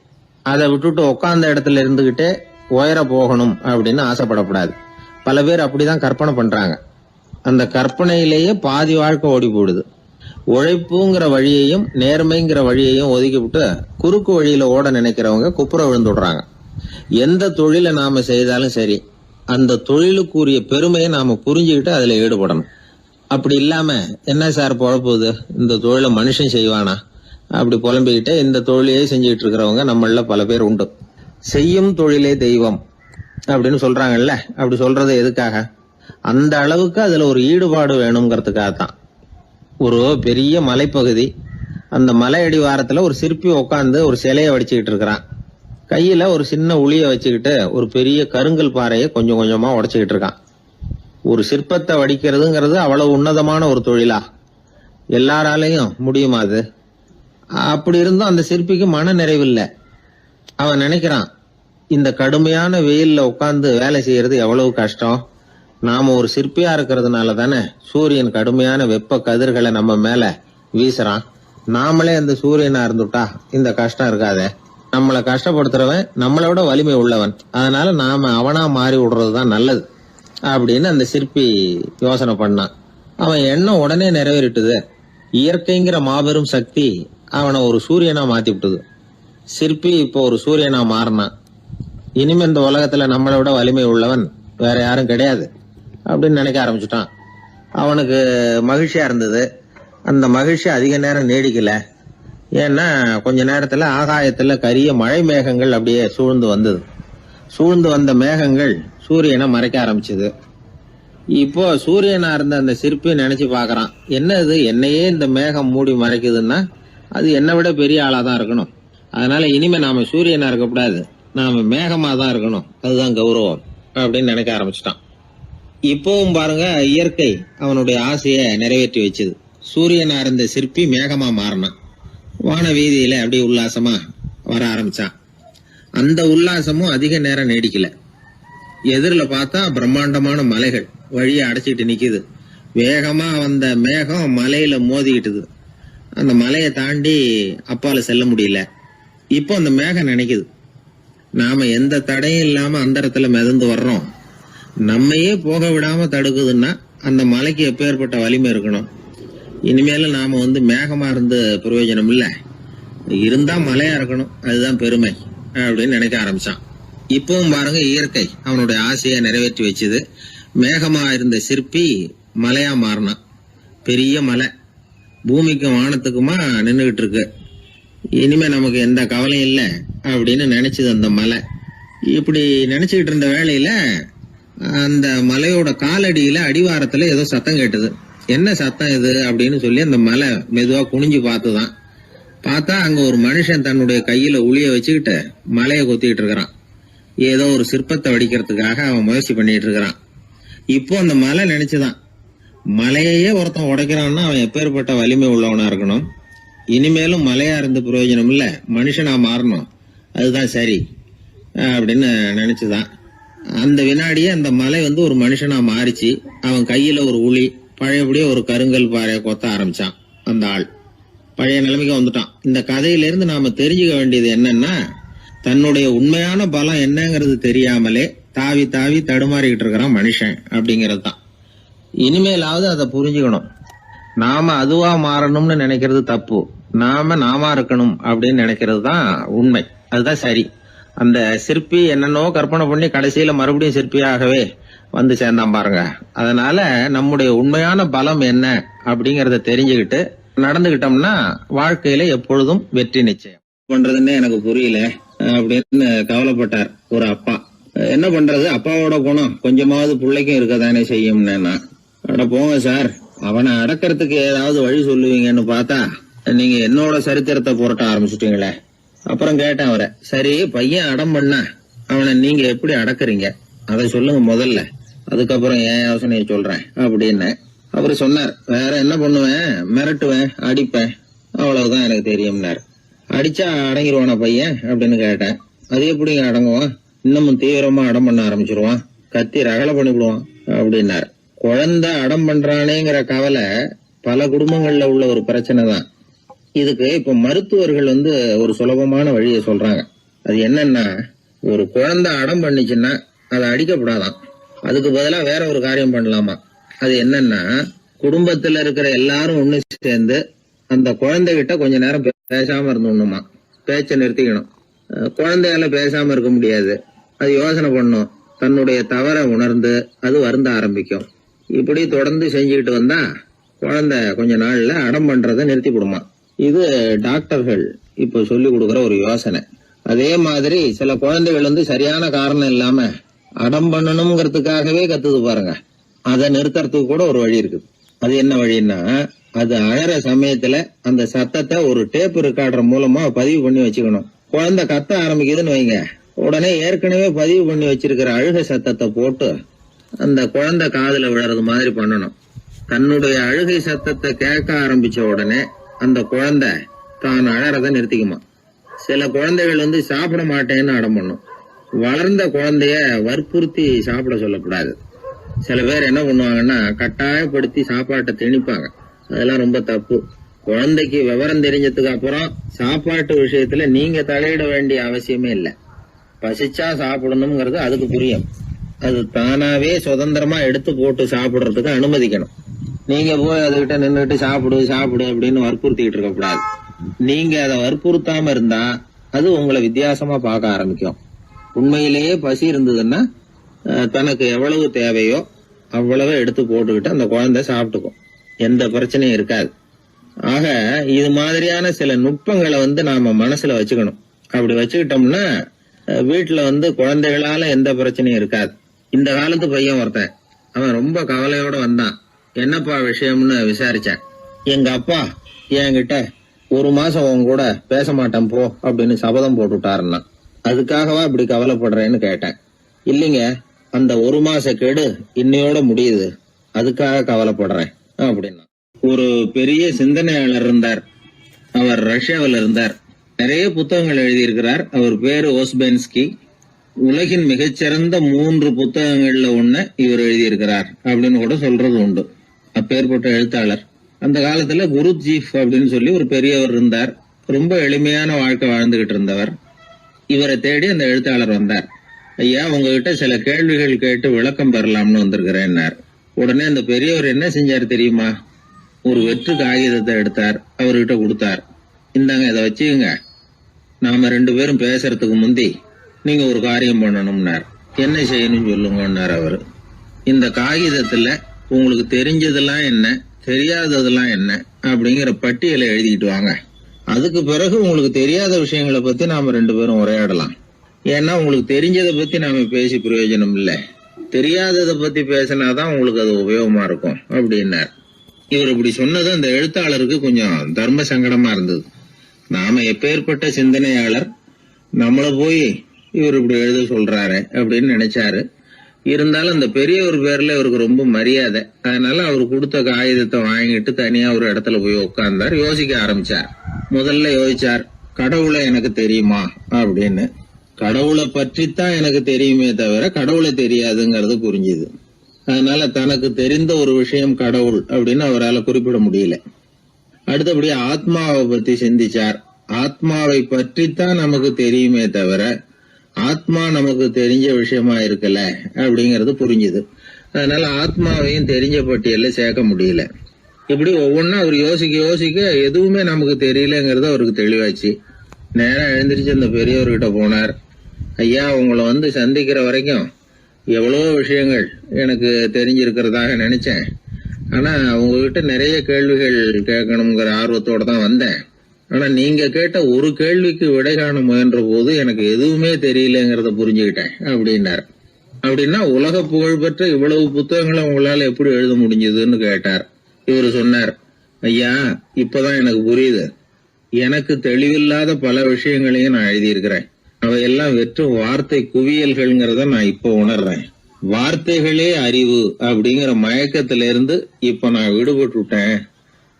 அதை விட்டுட்டு உட்கார்ந்த இடத்துல இருந்துகிட்டே உயர போகணும் அப்படின்னு ஆசைப்படக்கூடாது. பல பேர் அப்படிதான் கற்பனை பண்றாங்க. அந்த கற்பனையிலேயே பாதி வாழ்க்கை ஓடி போடுது. உழைப்புங்கிற வழியையும் நேர்மைங்கிற வழியையும் ஒதுக்கி விட்டு குறுக்கு வழியில ஓட நினைக்கிறவங்க குப்புற விழுந்துடுறாங்க. எந்த தொழிலை நாம செய்தாலும் சரி, அந்த தொழிலுக்குரிய பெருமையை நாம புரிஞ்சுக்கிட்டு அதுல ஈடுபடணும். அப்படி இல்லாம என்ன சார் பொழப்புது, இந்த தொழிலை மனுஷன் செய்வானா அப்படி புலம்பிக்கிட்டே இந்த தொழிலையே செஞ்சுக்கிட்டு இருக்கிறவங்க நம்மள பல பேர் உண்டு. செய்யும் தொழிலே தெய்வம் அப்படின்னு சொல்றாங்கல்ல, அப்படி சொல்றது எதுக்காக? அந்த அளவுக்கு அதுல ஒரு ஈடுபாடு வேணுங்கிறதுக்காகத்தான். ஒரு பெரிய மலைப்பகுதி, அந்த மலை அடிவாரத்துல ஒரு சிற்பி உட்காந்து ஒரு சிலையை வடிச்சுக்கிட்டு இருக்கிறான். கையில ஒரு சின்ன உளிய வச்சுக்கிட்டு ஒரு பெரிய கருங்கல் பாறையை கொஞ்சம் கொஞ்சமா உடைச்சுக்கிட்டு இருக்கான். ஒரு சிற்பத்தை வடிக்கிறதுங்கிறது அவ்வளவு உன்னதமான ஒரு தொழிலா? எல்லாராலையும் முடியுமா அது? அப்படி இருந்தும் அந்த சிற்பிக்கு மன நிறைவில்லை. அவன் நினைக்கிறான், இந்த கடுமையான வெயில்ல உட்கார்ந்து வேலை செய்யறது எவ்வளவு கஷ்டம். நாம ஒரு சிற்பியா இருக்கிறதுனால தானே சூரியன் கடுமையான வெப்ப கதிர்களை நம்ம மேல வீசுறான். நாமளே அந்த சூரியனா இருந்துட்டா இந்த கஷ்டம் இருக்காதே. நம்மளை கஷ்டப்படுத்துறவன் நம்மளை விட வலிமை உள்ளவன். அதனால நாம அவனா மாறி விடுறதுதான் நல்லது அப்படின்னு அந்த சிற்பி யோசனை பண்ணான். அவன் எண்ணம் உடனே நிறைவேறிட்டுது. இயற்கைங்கிற மாபெரும் சக்தி அவனை ஒரு சூரியனா மாத்தி விட்டுது. சிற்பி இப்போ ஒரு சூரியனா மாறினான். இனிமே இந்த உலகத்துல நம்மளை விட வலிமை உள்ளவன் வேற யாரும் கிடையாது அப்படின்னு நினைக்க ஆரம்பிச்சுட்டான். அவனுக்கு மகிழ்ச்சியா இருந்தது. அந்த மகிழ்ச்சி அதிக நேரம் நீடிக்கல. ஏன்னா கொஞ்ச நேரத்துல ஆகாயத்துல கரிய மழை மேகங்கள் அப்படியே சூழ்ந்து வந்தது. சூழ்ந்து வந்த மேகங்கள் சூரியனை மறைக்க ஆரம்பிச்சது. இப்போ சூரியனா இருந்த அந்த சிற்பி நினைச்சு பாக்குறான், என்ன இது, என்னையே இந்த மேகம் மூடி மறைக்குதுன்னா அது என்னை விட பெரிய ஆளாதான் இருக்கணும். அதனால இனிமே நாம சூரியனா இருக்கக்கூடாது, நாம மேகமா தான் இருக்கணும், அதுதான் கௌரவம் அப்படின்னு நினைக்க ஆரம்பிச்சிட்டான். இப்பவும் பாருங்க, இயற்கை அவனுடைய ஆசைய நிறைவேற்றி வச்சது. சூரியனா இருந்த சிற்பி மேகமா மாறினான். வான வீதியில அப்படி உல்லாசமா வர ஆரம்பிச்சான். அந்த உல்லாசமும் அதிக நேரம் நீடிக்கல. எதிரில பார்த்தா பிரம்மாண்டமான மலைகள் வழியை அடைச்சிட்டு நிக்குது. வேகமா வந்த மேகம் மலையில மோதிக்கிட்டுது. அந்த மலையை தாண்டி அப்பால செல்ல முடியல. இப்போ அந்த மேகம் நினைக்குது, நாம எந்த தடையும் இல்லாம அந்தரத்துல மிதந்து வர்றோம். நம்மையே போக விடாம தடுக்குதுன்னா அந்த மலைக்கு எப்பேற்பட்ட வலிமை இருக்கணும். இனிமேலும் நாம மேகமா இருந்து பிரயோஜனம் இல்ல, இருந்தா மலையா இருக்கணும், அதுதான் பெருமை அப்படின்னு நினைக்க ஆரம்பிச்சான். இப்பவும் பாருங்க, இயற்கை அவனுடைய ஆசையை நிறைவேற்றி வச்சது. மேகமா இருந்த சிற்பி மலையா மாறினான். பெரிய மலை பூமிக்கும் வானத்துக்குமா நின்றுகிட்டு இருக்கு. இனிமே நமக்கு எந்த கவலையும் இல்லை அப்படின்னு நினைச்சது அந்த மலை. இப்படி நினைச்சுக்கிட்டு இருந்த வேளையில அந்த மலையோட காலடியில அடிவாரத்துல ஏதோ சத்தம் கேட்டது. என்ன சத்தம் இது அப்படின்னு சொல்லி அந்த மலை மெதுவா குனிஞ்சு பார்த்துதான். பார்த்தா அங்க ஒரு மனுஷன் தன்னுடைய கையில உளிய வச்சுக்கிட்டு மலையை கொத்திக்கிட்டு இருக்கிறான். ஏதோ ஒரு சிற்பத்தை வடிக்கிறதுக்காக அவன் முயற்சி பண்ணிட்டு இருக்கிறான். இப்போ அந்த மலை நினைச்சுதான், மலையே ஒருத்தன் உடைக்கிறான்னா அவன் எப்பேற்பட்ட வலிமை உள்ளவனா இருக்கணும். இனிமேலும் மலையா இருந்து பிரயோஜனம் இல்ல, மனுஷனா மாறணும், அதுதான் சரி அப்படின்னு நினைச்சுதான். அந்த வினாடியே அந்த மலை ஒரு மனுஷனா மாறிச்சு. அவன் கையில ஒரு உளி, பழையபடியே ஒரு கருங்கல் பாறையை கொத்த ஆரம்பிச்சான். அந்த ஆள் பழைய நிலைமைக்கு வந்துட்டான். இந்த கதையிலிருந்து நாம தெரிஞ்சுக்க வேண்டியது என்னன்னா, தன்னுடைய உண்மையான பலம் என்னங்கிறது தெரியாமலே தாவி தாவி தடுமாறிக்கிட்டு இருக்கிறான் மனுஷன் அப்படிங்கிறது தான். இனிமேலாவது அதை புரிஞ்சுக்கணும். நாம அதுவா மாறணும்னு நினைக்கிறது தப்பு, நாம இருக்கணும் அப்படின்னு நினைக்கிறது தான் உண்மை, அதுதான் சரி. அந்த சிற்பி என்னன்னோ கற்பனை பண்ணி கடைசியில மறுபடியும் சிற்பியாகவே சேர்ந்தான் பாருங்க. அதனால நம்முடைய உண்மையான பலம் என்ன அப்படிங்கறத தெரிஞ்சுக்கிட்டு நடந்துகிட்டோம்னா வாழ்க்கையில எப்பொழுதும் வெற்றி நிச்சயம். பண்றதுன்னு எனக்கு புரியல அப்படின்னு கவலைப்பட்டார் ஒரு அப்பா. என்ன பண்றது, அப்பாவோட குணம் கொஞ்சமாவது பிள்ளைக்கும் இருக்கதானே செய்யும்னா, அட போங்க சார், அவனை அடக்கிறதுக்கு ஏதாவது வழி சொல்லுவீங்கன்னு பார்த்தா நீங்க என்னோட சரித்திரத்தை புரட்ட ஆரம்பிச்சுட்டீங்களே. அப்புறம் கேட்டேன் அவரை, சரி பையன் அடம் பண்ணா அவனை நீங்க எப்படி அடக்குறீங்க அதை சொல்லுங்க முதல்ல, அதுக்கப்புறம் என் யோசனையை சொல்றேன் அப்படின்னு. அவரு சொன்னார், வேற என்ன பண்ணுவேன், மிரட்டுவேன், அடிப்பேன், அவ்வளவுதான் எனக்கு தெரியும்னார். அடிச்சா அடங்கிடுவானா பையன் அப்படின்னு கேட்டேன். அது எப்படிங்க அடங்குவான், இன்னமும் தீவிரமா அடம் பண்ண ஆரம்பிச்சிருவான், கத்தி ரகலை பண்ணிவிடுவான் அப்படின்னார். குழந்தை அடம் பண்றானேங்கிற கவலை பல குடும்பங்கள்ல உள்ள ஒரு பிரச்சனை தான். இதுக்கு இப்ப மருத்துவர்கள் ஒரு சுலபமான வழியை சொல்றாங்க. அது என்னன்னா, ஒரு குழந்தை அடம் பண்ணிச்சுன்னா அதை அடிக்கப்படாதான், அதுக்கு பதிலா வேற ஒரு காரியம் பண்ணலாமா. அது என்னன்னா, குடும்பத்துல இருக்கிற எல்லாரும் ஒண்ணு சேர்ந்து அந்த குழந்தைகிட்ட கொஞ்ச நேரம் பேசாம இருந்தோம்னுமா, பேச்சை நிறுத்திக்கணும். குழந்தையால பேசாம இருக்க முடியாது, அது யோசனை பண்ணும், தன்னுடைய தவறை உணர்ந்து அது வருந்த ஆரம்பிக்கும். இப்படி தொடர்ந்து செஞ்சுக்கிட்டு வந்தா குழந்தை கொஞ்ச நாள்ல அடம் பண்றதை நிறுத்தி விடுமா. இது டாக்டர்கள் இப்ப சொல்லி கொடுக்கற ஒரு யோசனை. அதே மாதிரி சில குழந்தைகள் சரியான காரணம் இல்லாம அடம் பண்ணணுங்கிறதுக்காகவே கத்துது பாருங்க, அதை நிறுத்துறதுக்கு கூட ஒரு வழி இருக்குது. அது என்ன வழின்னா, அது அழற சமயத்துல அந்த சத்தத்தை ஒரு டேப் ரெக்கார்டர் மூலமா பதிவு பண்ணி வச்சுக்கணும். குழந்தை கத்த ஆரம்பிக்குதுன்னு வைங்க, உடனே ஏற்கனவே பதிவு பண்ணி வச்சிருக்கிற அழுகை சத்தத்தை போட்டு அந்த குழந்தை காதுல விழறது மாதிரி பண்ணணும். தன்னுடைய அழுகை சத்தத்தை கேட்க ஆரம்பிச்ச உடனே அந்த குழந்தை தான் அழறத நிறுத்திக்குமா. சில குழந்தைகள் சாப்பிட மாட்டேன்னு அடம் பண்ணும். வளர்ந்த குழந்தைய வற்புறுத்தி சாப்பிட சொல்லக்கூடாது. சில பேர் என்ன பண்ணுவாங்கன்னா, கட்டாயப்படுத்தி சாப்பாட்டை திணிப்பாங்க. அதெல்லாம் ரொம்ப தப்பு. குழந்தைக்கு விவரம் தெரிஞ்சதுக்கு அப்புறம் சாப்பாட்டு விஷயத்துல நீங்க தலையிட வேண்டிய அவசியமே இல்லை. பசிச்சா சாப்பிடணுங்கிறது அதுக்கு புரியும். அது தானாவே சுதந்திரமா எடுத்து போட்டு சாப்பிடுறதுக்கு அனுமதிக்கணும். நீங்க போய் அதுகிட்ட நின்றுட்டு சாப்பிடு சாப்பிடு அப்படின்னு வற்புறுத்திட்டு இருக்க கூடாது. நீங்க அதை வற்புறுத்தாம இருந்தா அது உங்களை வித்தியாசமா பார்க்க ஆரம்பிக்கும். உண்மையிலேயே பசி இருந்ததுன்னா தனக்கு எவ்வளவு தேவையோ அவ்வளவு எடுத்து போட்டுக்கிட்டு அந்த குழந்தை சாப்பிட்டுக்கும், எந்த பிரச்சனையும் இருக்காது. ஆக இது மாதிரியான சில நுட்பங்களை நாம மனசுல வச்சுக்கணும். அப்படி வச்சுக்கிட்டோம்னா வீட்டுல குழந்தைகளால எந்த பிரச்சனையும் இருக்காது. இந்த காலத்து பையன் ஒருத்தன், அவன் ரொம்ப கவலையோட வந்தான். என்னப்பா விஷயம்னு விசாரிச்சேன். எங்க அப்பா என்கிட்ட 1 மாசம் உன் கூட பேச மாட்டேன் போ அப்படின்னு சபதம் போட்டுட்டாருன்னா, அதுக்காகவா இப்படி கவலைப்படுறேன்னு கேட்டேன். இல்லைங்க, அந்த 1 மாச கெடு இன்னையோட முடியுது, அதுக்காக கவலைப்படுறேன் அப்படின்னா. ஒரு பெரிய சிந்தனையாளர் இருந்தார். அவர் ரஷ்யாவில் இருந்தார். நிறைய புத்தகங்கள் எழுதியிருக்கிறார். அவர் பேரு ஓஸ்பென்ஸ்கி. உலகின் மிகச்சிறந்த 3 புத்தகங்கள்ல ஒண்ணு இவர் எழுதியிருக்கிறார் அப்படின்னு கூட சொல்றது உண்டு. அப்பேற்பட்ட எழுத்தாளர். அந்த காலத்துல குருஜீஃப் அப்படின்னு சொல்லி ஒரு பெரியவர் இருந்தார். ரொம்ப எளிமையான வாழ்க்கை வாழ்ந்துகிட்டு இருந்தவர். இவரை தேடி அந்த எழுத்தாளர் வந்தார். ஐயா, உங்ககிட்ட சில கேள்விகள் கேட்டு விளக்கம் பெறலாம்னு வந்திருக்கிறேன்னார். உடனே அந்த பெரியவர் என்ன செஞ்சார் தெரியுமா? ஒரு வெற்று காகிதத்தை எடுத்தார், அவர்கிட்ட கொடுத்தார். இந்தாங்க, இதை வச்சுக்கங்க, நாம 2 பேரும் பேசுறதுக்கு முந்தி நீங்க ஒரு காரியம் பண்ணணும்னார். என்ன செய்யணும்னு சொல்லுங்கன்னார் அவரு. இந்த காகிதத்துல உங்களுக்கு தெரிஞ்சதெல்லாம் என்ன, தெரியாததெல்லாம் என்ன அப்படிங்கிற பட்டியலை எழுதிட்டு வாங்க. அதுக்கு பிறகு உங்களுக்கு தெரியாத விஷயங்களை பத்தி நாம 2 பேரும் உரையாடலாம். ஏன்னா உங்களுக்கு தெரிஞ்சதை பத்தி நாம பேசி பிரயோஜனம் இல்லை, தெரியாததை பத்தி பேசினாதான் உங்களுக்கு அது உபயோகமா இருக்கும் அப்படின்னார். இவர் இப்படி சொன்னது அந்த எழுத்தாளருக்கு கொஞ்சம் தர்ம சங்கடமா இருந்தது. நாம எப்பேற்பட்ட சிந்தனையாளர், நம்மள போய் இவர் இப்படி எழுத சொல்றாரு அப்படின்னு நினைச்சாரு. இருந்தாலும் அந்த பெரியவர் பேர்ல இவருக்கு ரொம்ப மரியாதை. அதனால அவர் கொடுத்த காகிதத்தை வாங்கிட்டு தனியா ஒரு இடத்துல போய் உட்கார்ந்தார். யோசிக்க ஆரம்பிச்சார். முதல்ல யோசிச்சார், கடவுளை எனக்கு தெரியுமா அப்படின்னு. கடவுளை பற்றித்தான் எனக்கு தெரியுமே தவிர கடவுளை தெரியாதுங்கிறது புரிஞ்சுது. அதனால தனக்கு தெரிந்த ஒரு விஷயம் கடவுள் அப்படின்னு அவரால் குறிப்பிட முடியல. அடுத்தபடி ஆத்மாவை பத்தி சிந்திச்சார். ஆத்மாவை பற்றித்தான் நமக்கு தெரியுமே தவிர ஆத்மா நமக்கு தெரிஞ்ச விஷயமா இருக்கல அப்படிங்கறது புரிஞ்சுது. அதனால ஆத்மாவையும் தெரிஞ்ச பட்டியல்ல சேர்க்க முடியல. இப்படி ஒவ்வொன்னா அவர் யோசிக்க யோசிக்க எதுவுமே நமக்கு தெரியலங்கிறது அவருக்கு தெளிவாச்சு. நேரம் எழுந்திரிச்சு அந்த பெரியவர்கிட்ட போனார். ஐயா, உங்களை சந்திக்கிற வரைக்கும் எவ்வளவோ விஷயங்கள் எனக்கு தெரிஞ்சிருக்கிறதாக நினைச்சேன். ஆனா உங்ககிட்ட நிறைய கேள்விகள் கேட்கணுங்கிற ஆர்வத்தோட தான் வந்தேன். ஆனா நீங்க கேட்ட ஒரு கேள்விக்கு விடை காண முயன்ற போது எனக்கு எதுவுமே தெரியலங்கிறத புரிஞ்சுக்கிட்டேன் அப்படின்னார். அப்படின்னா உலக புகழ்பெற்ற இவ்வளவு புத்தகங்களை உங்களால எப்படி எழுத முடிஞ்சதுன்னு கேட்டார். இவரு சொன்னார், ஐயா, இப்பதான் எனக்கு புரியுது. எனக்கு தெளிவில்லாத பல விஷயங்களையும் நான் எழுதியிருக்கிறேன். அவையெல்லாம் வெறும் வார்த்தை குவியல்கள்ங்கிறத நான் இப்ப உணர்றேன். வார்த்தைகளே அறிவு அப்படிங்கிற மயக்கத்தில இருந்து இப்ப நான் விடுபட்டுட்டேன்.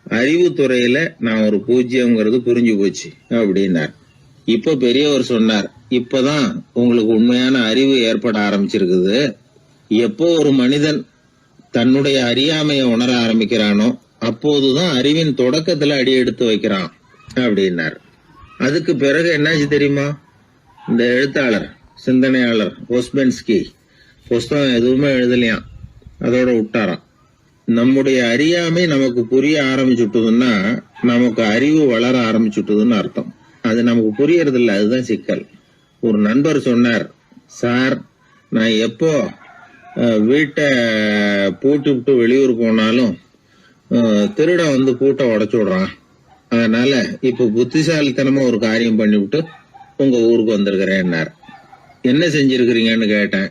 அறிவுத்துறையில நான் ஒரு பூஜ்யம்ங்கிறது புரிஞ்சு போச்சு அப்படின்னார். இப்ப பெரியவர் சொன்னார், இப்பதான் உங்களுக்கு உண்மையான அறிவு ஏற்பட ஆரம்பிச்சிருக்குது. எப்போ ஒரு மனிதன் தன்னுடைய அறியாமைய உணர ஆரம்பிக்கிறானோ அப்போதுதான் அறிவின் தொடக்கத்துல அடி எடுத்து வைக்கிறான் அப்படின்னார். அதுக்கு பிறகு என்னாச்சு தெரியுமா? இந்த எழுத்தாளர், சிந்தனையாளர் ஓஸ்பென்ஸ்கி புஸ்தகம் எதுவுமே எழுதலையாம், அதோட விட்டாராம். நம்முடைய அறியாமை நமக்கு புரிய ஆரம்பிச்சுட்டதுன்னா நமக்கு அறிவு வளர ஆரம்பிச்சுட்டதுன்னு அர்த்தம். அது நமக்கு புரியறது இல்லை, அதுதான் சிக்கல். ஒரு நண்பர் சொன்னார், சார், நான் எப்போ வீட்டை பூட்டி விட்டு வெளியூர் போனாலும் திருடன் பூட்டை உடைச்சு விடுறான். அதனால இப்ப புத்திசாலித்தனமா ஒரு காரியம் பண்ணிவிட்டு உங்க ஊருக்கு வந்திருக்கிறேன்னார். என்ன செஞ்சிருக்கிறீங்கன்னு கேட்டேன்.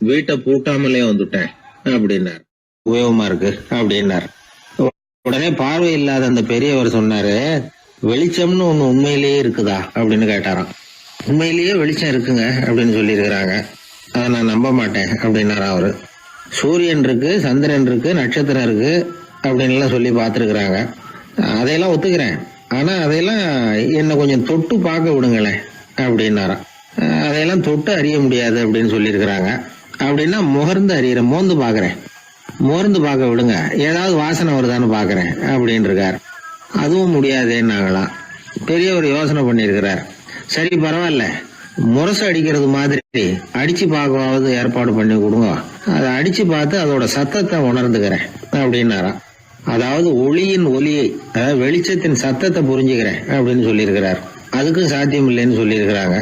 வீட்டை பூட்டாமலே வந்துட்டேன் அப்படின்னார். உபயோகமா இருக்கு அப்படின்னார். உடனே பார்வை இல்லாத அந்த பெரியவர் சொன்னாரு, வெளிச்சம்னு ஒண்ணு உண்மையிலேயே இருக்குதா அப்படின்னு கேட்டாராம். உண்மையிலேயே வெளிச்சம் இருக்குங்க அப்படின்னு சொல்லி இருக்கிறாங்க, அதை நான் நம்ப மாட்டேன் அப்படின்னாரா அவரு. சூரியன் இருக்கு, சந்திரன் இருக்கு, நட்சத்திரம் இருக்கு அப்படின்னு எல்லாம் சொல்லி பார்த்துருக்குறாங்க, அதையெல்லாம் ஒத்துக்கிறேன். ஆனா அதையெல்லாம் என்ன கொஞ்சம் தொட்டு பார்க்க விடுங்களேன் அப்படின்னாராம். அதையெல்லாம் தொட்டு அறிய முடியாது அப்படின்னு சொல்லியிருக்கிறாங்க. அப்படின்னா முகர்ந்து அறியறேன், மோந்து பாக்குறேன். மோர்ந்து பார்க்க விடுங்க, ஏதாவது வாசனை வருதான்னு பாக்குறேன் அப்படின்னு இருக்காரு. அதுவும் முடியாதேன்னாங்களாம். பெரியவர் யோசனை பண்ணிருக்கிறார். சரி, பரவாயில்ல, முரசு அடிக்கிறது மாதிரி அடிச்சு பார்க்கவாவது ஏற்பாடு பண்ணி கொடுங்க, அதை அடிச்சு பார்த்து அதோட சத்தத்தை உணர்ந்துக்கிறேன் அப்படின்னாராம். அதாவது ஒளியின் ஒலியை, அதாவது வெளிச்சத்தின் சத்தத்தை புரிஞ்சுக்கிறேன் அப்படின்னு சொல்லியிருக்கிறார். அதுக்கும் சாத்தியம் இல்லைன்னு சொல்லியிருக்கிறாங்க.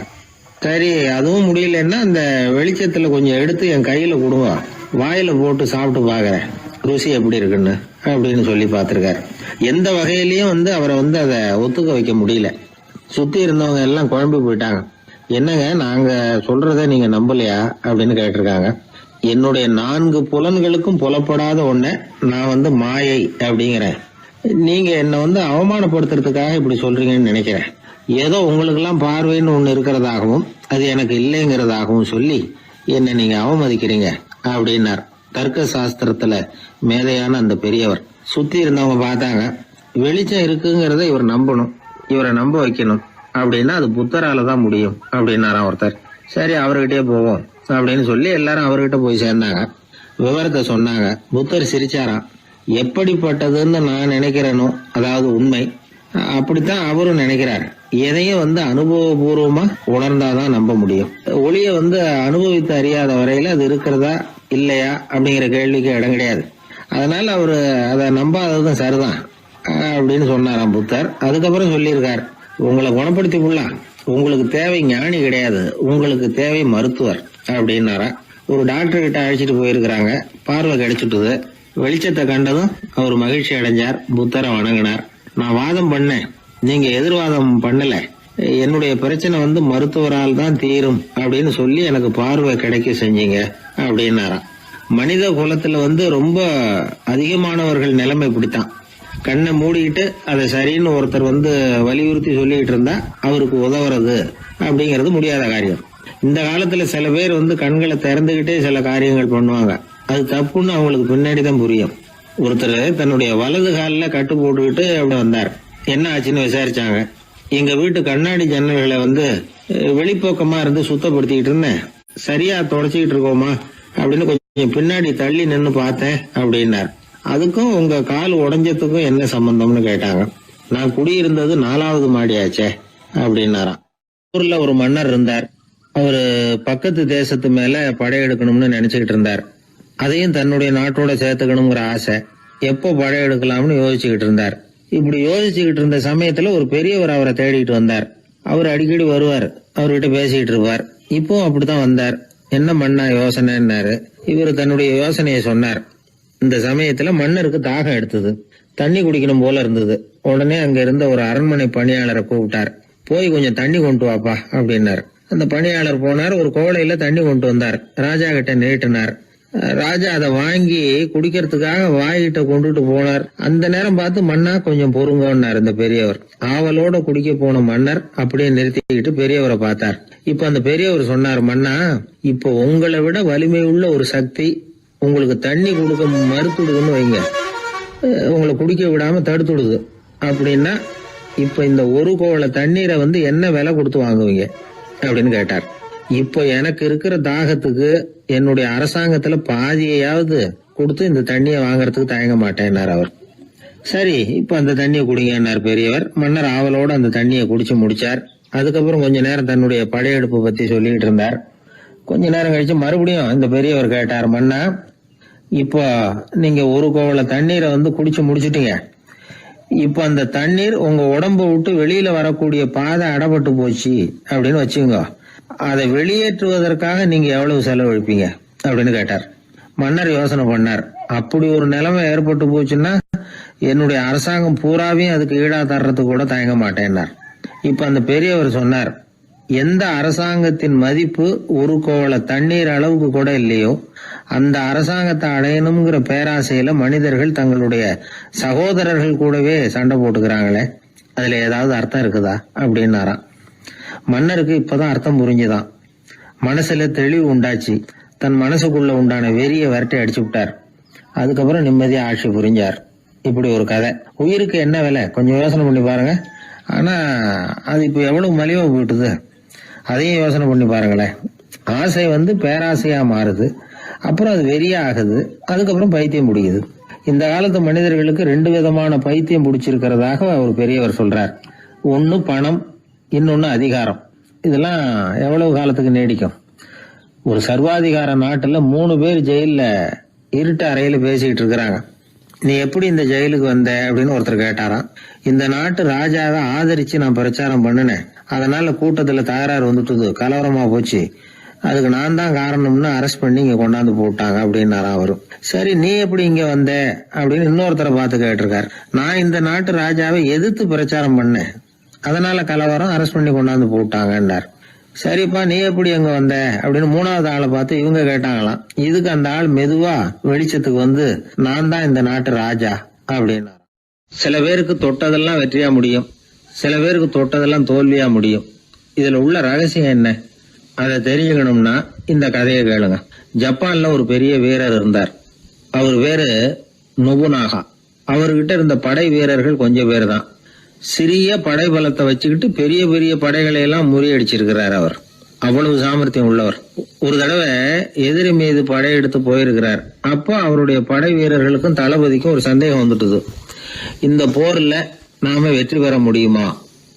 சரி, அதுவும் முடியலன்னா அந்த வெளிச்சத்துல கொஞ்சம் எடுத்து என் கையில கொடுங்க, வாயில போட்டு சாப்பிட்டு பாக்குறேன் ருசி எப்படி இருக்குன்னு அப்படின்னு சொல்லி பார்த்திருக்காரு. எந்த வகையிலயும் அவரை அதை ஒத்துக்க வைக்க முடியல. சுத்தி இருந்தவங்க எல்லாம் குழம்பி போயிட்டாங்க. என்னங்க, நாங்க சொல்றத நீங்க நம்பலையா அப்படின்னு கேட்டிருக்காங்க. என்னுடைய 4 புலன்களுக்கும் புலப்படாத ஒன்ன நான் மாயை அப்படிங்கிறேன். நீங்க என்ன அவமானப்படுத்துறதுக்காக இப்படி சொல்றீங்கன்னு நினைக்கிறேன். ஏதோ உங்களுக்கு எல்லாம் பார்வைன்னு ஒண்ணு இருக்கிறதாகவும் அது எனக்கு இல்லைங்கிறதாகவும் சொல்லி என்ன நீங்க அவமதிக்கிறீங்க அப்படின்னார். தர்க்க சாஸ்திரத்துல மேதையான அந்த பெரியவர். சுத்தி இருந்தவங்க பார்த்தாங்க, வெளிச்சம் இருக்குங்கிறத இவர் நம்பணும், இவரை நம்ப வைக்கணும் அப்படின்னா அது புத்தரால தான் முடியும் அப்படின்னாராம் ஒருத்தர். சரி அவர்கிட்டயே போவோம் அப்படின்னு சொல்லி எல்லாரும் அவர்கிட்ட போய் சேர்ந்தாங்க. விவரத்தை சொன்னாங்க. புத்தர் சிரிச்சாராம். எப்படிப்பட்டதுன்னு நான் நினைக்கிறேனோ, அதாவது உண்மை, அப்படித்தான் அவரும் நினைக்கிறார். எதையும் அனுபவபூர்வமா உணர்ந்தாதான் நம்ப முடியும். ஒளிய அனுபவித்து அறியாத வரையில அது இருக்கிறதா இல்லையா அப்படிங்கிற கேள்விக்கு இடம் கிடையாது. அதனால அவரு அதை நம்பாததும் சரிதான் அப்படின்னு சொன்னாராம் புத்தர். அதுக்கப்புறம் சொல்லியிருக்கார், உங்களை குணப்படுத்தி கொள்ளலாம், உங்களுக்கு தேவை ஞானி கிடையாது, உங்களுக்கு தேவை மருத்துவர் அப்படின்னாரா. ஒரு டாக்டர் கிட்ட அழைச்சிட்டு போயிருக்கிறாங்க. பார்வை கிடைச்சிட்டுது. வெளிச்சத்தை கண்டதும் அவர் மகிழ்ச்சி அடைஞ்சார். புத்தரை வணங்கினார். நான் வாதம் பண்ணேன், நீங்க எதிர்வாதம் பண்ணல, என்னுடைய பிரச்சனை மருத்துவரால் தான் தீரும் அப்படின்னு சொல்லி எனக்கு பார்வை கிடைக்க செஞ்சீங்க அப்படின்னாராம். மனித குலத்துல ரொம்ப அதிகமானவர்கள் நிலைமை இப்படித்தான். கண்ணை மூடிக்கிட்டு அதை சரின்னு ஒருத்தர் வலியுறுத்தி சொல்லிட்டு இருந்தா அவருக்கு உதவுறது அப்படிங்கிறது முடியாத காரியம். இந்த காலத்துல சில பேர் கண்களை திறந்துகிட்டே சில காரியங்கள் பண்ணுவாங்க. அது தப்புன்னு அவங்களுக்கு பின்னாடிதான் புரியும். ஒருத்தர் தன்னுடைய வலது காலில் கட்டு போட்டுக்கிட்டு அப்படி வந்தார். என்ன ஆச்சுன்னு விசாரிச்சாங்க. எங்க வீட்டு கண்ணாடி ஜன்னல்களை வெளிப்போக்கமா இருந்து சுத்தப்படுத்திக்கிட்டு இருந்தேன், சரியா தொடச்சிக்கிட்டு இருக்கோமா அப்படின்னு கொஞ்சம் பின்னாடி தள்ளி நின்னு பார்த்தேன் அப்படின்னார். அதுக்கும் உங்க கால் உடைஞ்சதுக்கும் என்ன சம்பந்தம்னு கேட்டாங்க. நான் குடியிருந்தது 4வது மாடியாச்சே அப்படின்னாராம். ஊர்ல ஒரு மன்னர் இருந்தார். அவரு பக்கத்து தேசத்து மேல படையெடுக்கணும்னு நினைச்சுக்கிட்டு இருந்தார். அதையும் தன்னுடைய நாட்டோட சேர்த்துக்கணுங்கிற ஆசை. எப்போ படையெடுக்கலாம்னு யோசிச்சுக்கிட்டு இருந்தார். இப்படி யோசிச்சுக்கிட்டு இருந்த சமயத்துல ஒரு பெரியவர் அவரை தேடிட்டு வந்தார். அவர் அடிக்கடி வருவார், அவர்கிட்ட பேசிக்கிட்டு இருப்பார். இப்போ அப்படித்தான் வந்தார். என்ன மன்னா யோசனைன்னாரு. இவர் தன்னுடைய யோசனையை சொன்னார். இந்த சமயத்துல மன்னருக்கு தாகம் எடுத்தது, தண்ணி குடிக்கணும் போல இருந்தது. உடனே அங்க இருந்த ஒரு அரண்மனை பணியாளரை கூப்பிட்டார். போய் கொஞ்சம் தண்ணி கொண்டு வாப்பா அப்படின்னார். அந்த பணியாளர் போனார். ஒரு கோலையில தண்ணி கொண்டு வந்தார். ராஜா கிட்ட நீட்டினார். ராஜா அதை வாங்கி குடிக்கிறதுக்காக வாய்கிட்ட கொண்டுட்டு போனார். அந்த நேரம் பார்த்து, மன்னா கொஞ்சம் பொறுங்கன்னார் இந்த பெரியவர். ஆவலோட குடிக்க போன மன்னர் அப்படியே நிறுத்திக்கிட்டு பெரியவரை பார்த்தார். இப்ப அந்த பெரியவர் சொன்னார், மன்னா இப்போ உங்களை விட வலிமை உள்ள ஒரு சக்தி உங்களுக்கு தண்ணி கொடுக்க மறுத்துடுதுன்னு வைங்க, உங்களை குடிக்க விடாம தடுத்துடுது அப்படின்னா, இப்ப இந்த ஒரு கோவள தண்ணீரை என்ன விலை கொடுத்து வாங்குவீங்க அப்படின்னு கேட்டார். இப்போ எனக்கு இருக்கிற தாகத்துக்கு என்னுடைய அரசாங்கத்துல பாதியையாவது கொடுத்து இந்த தண்ணியை வாங்கறதுக்கு தயங்க மாட்டேன்னார் அவர். சரி இப்ப அந்த தண்ணியை குடிங்கன்னார் பெரியவர். மன்னர் ஆவலோட அந்த தண்ணியை குடிச்சு முடிச்சார். அதுக்கப்புறம் கொஞ்ச நேரம் தன்னுடைய படையெடுப்பு பத்தி சொல்லிட்டு இருந்தார். கொஞ்ச நேரம் கழிச்சு மறுபடியும் இந்த பெரியவர் கேட்டார், மன்னா இப்போ நீங்க ஒரு கோவள தண்ணீரை குடிச்சு முடிச்சுட்டீங்க. இப்ப அந்த தண்ணீர் உங்க உடம்ப விட்டு வெளியில வரக்கூடிய பாதை அடப்பட்டு போச்சு அப்படின்னு வச்சுங்க, அதை வெளியேற்றுவதற்காக நீங்க எவ்வளவு செலவழிப்பீங்க அப்படின்னு கேட்டார். மன்னர் யோசனை பண்ணார். அப்படி ஒரு நிலைமை ஏற்பட்டு போச்சுன்னா என்னுடைய அரசாங்கம் பூராவையும் அதுக்கு ஈடா தர்றதுக்கு கூட தயங்க மாட்டேன்னார். இப்ப அந்த பெரியவர் சொன்னார், எந்த அரசாங்கத்தின் மதிப்பு ஒரு கோவள தண்ணீர் அளவுக்கு கூட இல்லையோ அந்த அரசாங்கத்தை அடையணுங்கிற பேராசையில மனிதர்கள் தங்களுடைய சகோதரர்கள் கூடவே சண்டை போட்டுக்கிறாங்களே, அதுல ஏதாவது அர்த்தம் இருக்குதா அப்படின்னாராம். மன்னருக்கு இப்பதான் அர்த்தம் புரிஞ்சுதான். மனசுல தெளிவு உண்டாச்சு. தன் மனசுக்குள்ள உண்டான வெறிய விரட்டி அடிச்சு விட்டார். அதுக்கப்புறம் நிம்மதியா ஆட்சி புரிஞ்சார். இப்படி ஒரு கதை. உயிருக்கு என்ன விலை கொஞ்சம் யோசனை பண்ணி பாருங்க. ஆனா அது இப்ப எவ்வளவு மலிவா போயிட்டுது, அதையும் யோசனை பண்ணி பாருங்களேன். ஆசை பேராசையா மாறுது, அப்புறம் அது வெறியா ஆகுது, அதுக்கப்புறம் பைத்தியம் பிடிக்குது. இந்த காலத்து மனிதர்களுக்கு 2 விதமான பைத்தியம் பிடிச்சிருக்கிறதாக ஒரு பெரியவர் சொல்றார். ஒன்னு பணம், இன்னொன்னு அதிகாரம். இதெல்லாம் எவ்வளவு காலத்துக்கு நீடிக்கும்? ஒரு சர்வாதிகார நாட்டுல 3 பேர் ஜெயில இருட்டு அறையில பேசிக்கிட்டு இருக்கிறாங்க. நீ எப்படி இந்த ஜெயிலுக்கு வந்த அப்படின்னு ஒருத்தர் கேட்டாராம். இந்த நாட்டு ராஜாவை ஆதரிச்சு நான் பிரச்சாரம் பண்ணினேன், அதனால கூட்டத்துல தகராறு வந்துட்டுது, கலவரமா போச்சு, அதுக்கு நான் தான் காரணம்னு அரெஸ்ட் பண்ணி இங்க கொண்டாந்து போட்டாங்க அப்படின்னாராம் அவரு. சரி நீ எப்படி இங்க வந்த அப்படின்னு இன்னொருத்தரை பார்த்து கேட்டிருக்காரு. நான் இந்த நாட்டு ராஜாவை எதிர்த்து பிரச்சாரம் பண்ணேன், அதனால கலவரம், அரெஸ்ட் பண்ணி கொண்டாந்து போட்டாங்கன்னார். சரிப்பா நீ எப்படி அங்க வந்த அப்படின்னு 3வது ஆளை பார்த்து இவங்க கேட்டாங்களாம். இதுக்கு அந்த ஆள் மெதுவா வெளிச்சத்துக்கு நான் தான் இந்த நாட்டு ராஜா அப்படின்னா. சில பேருக்கு தொட்டதெல்லாம் வெற்றியா முடியும், சில பேருக்கு தொட்டதெல்லாம் தோல்வியா முடியும். இதுல உள்ள ரகசியம் என்ன? அதை தெரிஞ்சுக்கணும்னா இந்த கதையை கேளுங்க. ஜப்பான்ல ஒரு பெரிய வீரர் இருந்தார். அவர் பேரு நொபுனாகா. அவர்கிட்ட இருந்த படை வீரர்கள் கொஞ்சம் பேர் தான். சிறிய படை பலத்தை வச்சுக்கிட்டு பெரிய பெரிய படைகளை எல்லாம் முறியடிச்சிருக்கிறார். அவர் அவ்வளவு சாமர்த்தியம் உள்ளவர். ஒரு தடவை எதிரி மீது படையெடுத்து போயிருக்கிறார். அப்போ அவருடைய படை வீரர்களுக்கும் தளபதிக்கும் ஒரு சந்தேகம் வந்துட்டுது. இந்த போர்ல நாம வெற்றி பெற முடியுமா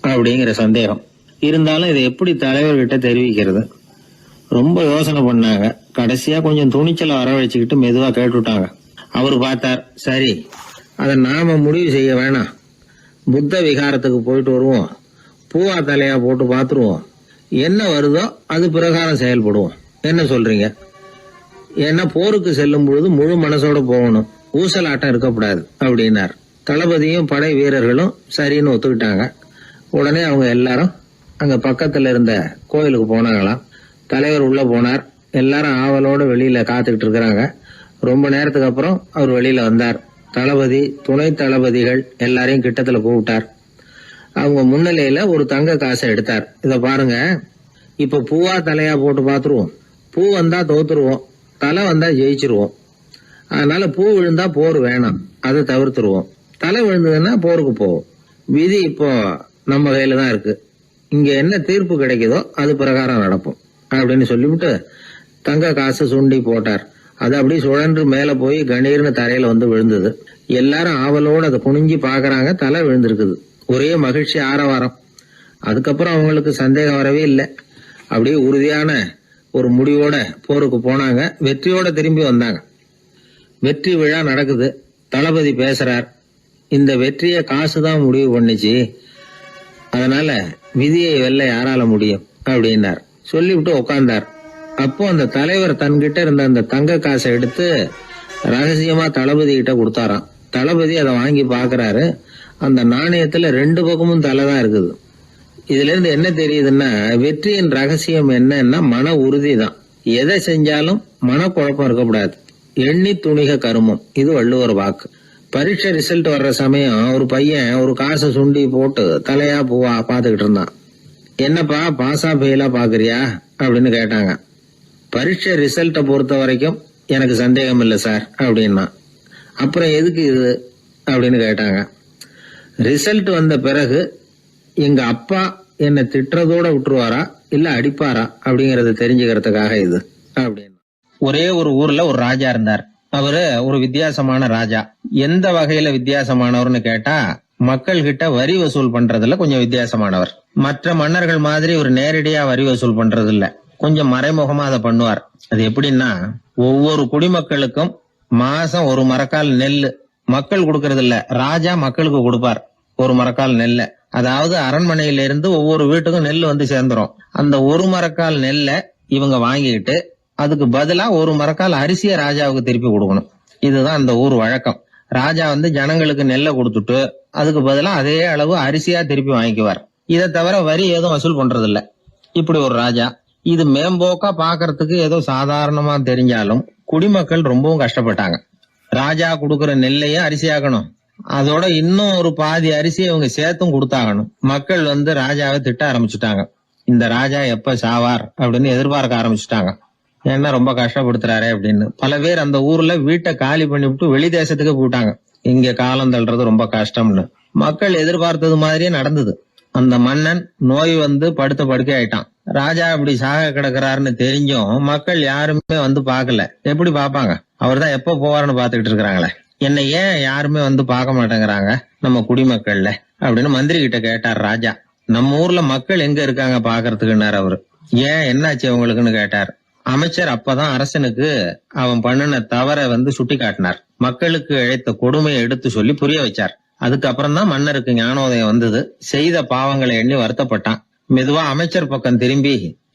அப்படிங்கிற சந்தேகம் இருந்தாலும் இதை எப்படி தலைவர்கிட்ட தெரிவிக்கிறது? ரொம்ப யோசனை பண்ணாங்க. கடைசியா கொஞ்சம் துணிச்சலை வரவழைச்சுக்கிட்டு மெதுவா கேட்டுட்டாங்க. அவர் பார்த்தார், சரி அதை நாம முடிவு செய்ய வேணாம். புத்த விகாரத்துக்கு போயிட்டு வருவோம், பூவா தலையா போட்டு பாத்துருவோம், என்ன வருதோ அது பிரகாரம் செயல்படுவோம். என்ன சொல்றீங்க? ஏன்னா போருக்கு செல்லும் பொழுது முழு மனசோட போகணும், ஊசலாட்டம் இருக்கக்கூடாது அப்படின்னார். தளபதியும் படை வீரர்களும் சரின்னு ஒத்துக்கிட்டாங்க. உடனே அவங்க எல்லாரும் அங்க பக்கத்துல இருந்த கோயிலுக்கு போனாங்களாம். தலைவர் உள்ள போனார். எல்லாரும் ஆவலோட வெளியில காத்துக்கிட்டு இருக்கிறாங்க. ரொம்ப நேரத்துக்கு அப்புறம் அவர் வெளியில வந்தார். தளபதி, துணை தளபதிகள் எல்லாரையும் கிட்டத்துல கூப்பிட்டார். அவங்க முன்னிலையில ஒரு தங்க காசை எடுத்தார். இத பாருங்க, இப்ப பூவா தலையா போட்டு பாத்துருவோம். பூ வந்தா தோத்துருவோம், தலை வந்தா ஜெயிச்சிருவோம். அதனால பூ விழுந்தா போர் வேணாம், அதை தவிர்த்துருவோம். தலை விழுந்ததுன்னா போருக்கு போவோம். விதி இப்போ நம்ம கையில தான் இருக்கு. இங்க என்ன தீர்ப்பு கிடைக்குதோ அது பிரகாரம் நடப்போம் அப்படின்னு சொல்லிவிட்டு தங்க காசு சுண்டி போட்டார். அது அப்படி சுழன்று மேல போய் கணீர்னு தரையில வந்து விழுந்தது. எல்லாரும் ஆவலோடு அதை குனிஞ்சி பாக்குறாங்க. தலை விழுந்திருக்குது. ஒரே மகிழ்ச்சி, ஆரவாரம். அதுக்கப்புறம் அவங்களுக்கு சந்தேகம் வரவே இல்லை. அப்படியே உறுதியான ஒரு முடிவோட போருக்கு போனாங்க. வெற்றியோட திரும்பி வந்தாங்க. வெற்றி விழா நடக்குது. தளபதி பேசுறார். இந்த வெற்றியை காசுதான் முடிவு பண்ணுச்சு, அதனால விதியை வெல்ல யாரால முடியும் அப்படின்னார். சொல்லிவிட்டு உட்கார்ந்தார். அப்போ அந்த தலைவர் தன்கிட்ட இருந்த அந்த தங்க காசை எடுத்து ரகசியமா தளபதி கிட்ட கொடுத்தாராம். தளபதி அதை வாங்கி பாக்குறாரு. அந்த நாணயத்துல 2 பக்கமும் தலை தான் இருக்குது. இதுல இருந்து என்ன தெரியுதுன்னா, வெற்றியின் ரகசியம் என்னன்னா மன உறுதி தான். எதை செஞ்சாலும் மனக்குழப்பம் இருக்கக்கூடாது. எண்ணி துணிக கருமம், இது வள்ளுவர் வாக்கு. பரீட்சை ரிசல்ட் வர்ற சமயம் ஒரு பையன் ஒரு காசை சுண்டி போட்டு தலையா பூவா பாத்துக்கிட்டு இருந்தான். என்னப்பா பாஸா ஃபெயிலா பாக்குறியா அப்படின்னு கேட்டாங்க. பரீட்சை ரிசல்ட்டை பொறுத்த வரைக்கும் எனக்கு சந்தேகம் இல்லை சார் அப்படின்னா. அப்புறம் எதுக்கு இது அப்படின்னு கேட்டாங்க. ரிசல்ட் வந்த பிறகு எங்க அப்பா என்னை திட்டுறதோட விட்டுருவாரா இல்ல அடிப்பாரா அப்படிங்கறத தெரிஞ்சுக்கிறதுக்காக இது அப்படின்னு. ஒரே ஒரு ஊர்ல ஒரு ராஜா இருந்தார். அவரு ஒரு வித்தியாசமான ராஜா. எந்த வகையில வித்தியாசமானவர்னு கேட்டா, மக்கள் கிட்ட வரி வசூல் பண்றதுல கொஞ்சம் வித்தியாசமானவர். மற்ற மன்னர்கள் மாதிரி ஒரு நேரடியா வரி வசூல் பண்றது இல்ல, கொஞ்சம் மறைமுகமா அதை பண்ணுவார். அது எப்படின்னா, ஒவ்வொரு குடிமக்களுக்கும் மாசம் ஒரு மரக்கால் நெல்லு மக்கள் கொடுக்கறது இல்ல, ராஜா மக்களுக்கு கொடுப்பார். ஒரு மரக்கால் நெல்ல, அதாவது அரண்மனையில இருந்து ஒவ்வொரு வீட்டுக்கும் நெல் வந்து சேர்ந்துரும். அந்த ஒரு மரக்கால் நெல்ல இவங்க வாங்கிட்டு அதுக்கு பதிலா ஒரு மரக்கால் அரிசிய ராஜாவுக்கு திருப்பி கொடுக்கணும். இதுதான் அந்த ஊர் வழக்கம். ராஜா வந்து ஜனங்களுக்கு நெல்லை கொடுத்துட்டு அதுக்கு பதிலா அதே அளவு அரிசியா திருப்பி வாங்கிக்குவார். இதை தவிர வரி எதுவும் வசூல் பண்றது இல்ல. இப்படி ஒரு ராஜா. இது மேம்போக்கா பாக்குறதுக்கு ஏதோ சாதாரணமா தெரிஞ்சாலும் குடிமக்கள் ரொம்பவும் கஷ்டப்பட்டாங்க. ராஜா கொடுக்கற நெல்லையே அரிசியாக்கணும், அதோட இன்னும் ஒரு பாதி அரிசியை இவங்க சேர்த்தும் கொடுத்தாகணும். மக்கள் வந்து ராஜாவை திட்ட ஆரம்பிச்சுட்டாங்க. இந்த ராஜா எப்ப சாவார் அப்படின்னு எதிர்பார்க்க ஆரம்பிச்சுட்டாங்க. ஏன்னா ரொம்ப கஷ்டப்படுத்துறாரு அப்படின்னு. பல பேர் அந்த ஊர்ல வீட்டை காலி பண்ணிவிட்டு வெளி தேசத்துக்கு போயிட்டாங்க. இங்க காலம் தள்ளுறது ரொம்ப கஷ்டம்னு. மக்கள் எதிர்பார்த்தது மாதிரியே நடந்தது. அந்த மன்னன் நோய் வந்து படுத்த படுக்கை ஆயிட்டான். ராஜா இப்படி சாக கிடக்குறாருன்னு தெரிஞ்சும் மக்கள் யாருமே வந்து பாக்கல. எப்படி பாப்பாங்க? அவர் தான் எப்ப போவாருன்னு பாத்துக்கிட்டு இருக்கிறாங்களே. என்ன ஏன் யாருமே வந்து பார்க்க மாட்டேங்கிறாங்க நம்ம குடிமக்கள்ல அப்படின்னு மந்திரி கிட்ட கேட்டார் ராஜா. நம்ம ஊர்ல மக்கள் எங்க இருக்காங்க பாக்குறதுக்குன்னாரு அவரு. ஏன் என்னாச்சு அவங்களுக்குன்னு கேட்டார். அமைச்சர் அப்பதான் அரசனுக்கு அவன் பண்ணின தவறை வந்து சுட்டி காட்டினார். மக்களுக்கு இழைத்த கொடுமையை எடுத்து சொல்லி புரிய வச்சார். அதுக்கப்புறம் தான் மன்னருக்கு ஞானோதயம் வந்தது. செய்த பாவங்களை எண்ணி வருத்தப்பட்டான். மெதுவா அமைச்சர் பக்கம் திரும்பி,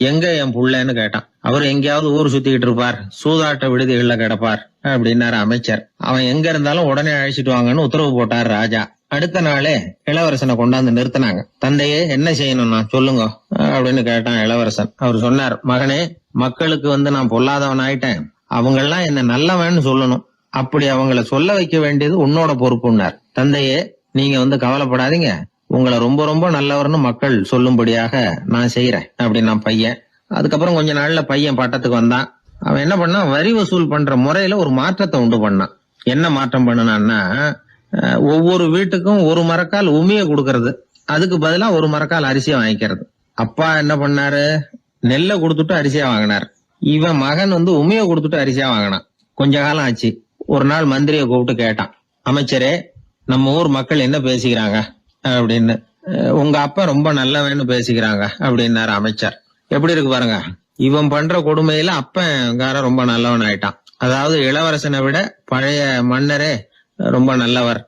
எங்க என் புள்ளன்னு கேட்டான். அவர் எங்கேயாவது ஊர் சுத்திக்கிட்டு இருப்பார், சூதாட்ட விடுதிகள்ல கிடப்பார் அப்படின்னாரு அமைச்சர். அவன் எங்க இருந்தாலும் உடனே அழைச்சிட்டு வாங்கன்னு உத்தரவு போட்டார் ராஜா. அடுத்த நாளே இளவரசனை கொண்டாந்து நிறுத்தினாங்க. தந்தையே என்ன செய்யணும்னா சொல்லுங்க அப்படின்னு கேட்டான் இளவரசன். அவர் சொன்னார், மகனே, மக்களுக்கு வந்து நான் பொல்லாதவன் ஆயிட்டேன், அவங்கெல்லாம் என்ன நல்லவன்னு சொல்லணும். அப்படி அவங்கள சொல்ல வைக்க வேண்டியது உன்னோட பொறுப்புன்னார். தந்தையே, நீங்க வந்து கவலைப்படாதீங்க, உங்களை ரொம்ப ரொம்ப நல்லவர்னு மக்கள் சொல்லும்படியாக நான் செய்யறேன் அப்படின்னா பையன். அதுக்கப்புறம் கொஞ்ச நாள்ல பையன் பட்டத்துக்கு வந்தான். அவன் என்ன பண்ணான், வரி வசூல் பண்ற முறையில ஒரு மாற்றத்தை உண்டு பண்ணான். என்ன மாற்றம் பண்ணனான்னா, ஒவ்வொரு வீட்டுக்கும் ஒரு மரக்கால் உமிய கொடுக்கறது, அதுக்கு பதிலா ஒரு மரக்கால் அரிசியை வாங்கிக்கிறது. அப்பா என்ன பண்ணாரு, நெல்லை கொடுத்துட்டு அரிசியா வாங்கினார். இவன் மகன் உமிய கொடுத்துட்டு அரிசியா வாங்கினான். கொஞ்ச காலம் ஆச்சு. ஒரு நாள் மந்திரியை கூப்பிட்டு கேட்டான், அமைச்சரே, நம்ம ஊர் மக்கள் என்ன பேசிக்கிறாங்க அப்படின்னு. உங்க அப்பா ரொம்ப நல்லவன்னு பேசிக்கிறாங்க அப்படின்னாரு அமைச்சர். எப்படி இருக்கு பாருங்க, இவன் பண்ற கொடுமையில அப்பங்கார ரொம்ப நல்லவன் ஆயிட்டான். அதாவது இளவரசனை விட பழைய மன்னரே ரொம்ப நல்லவர்,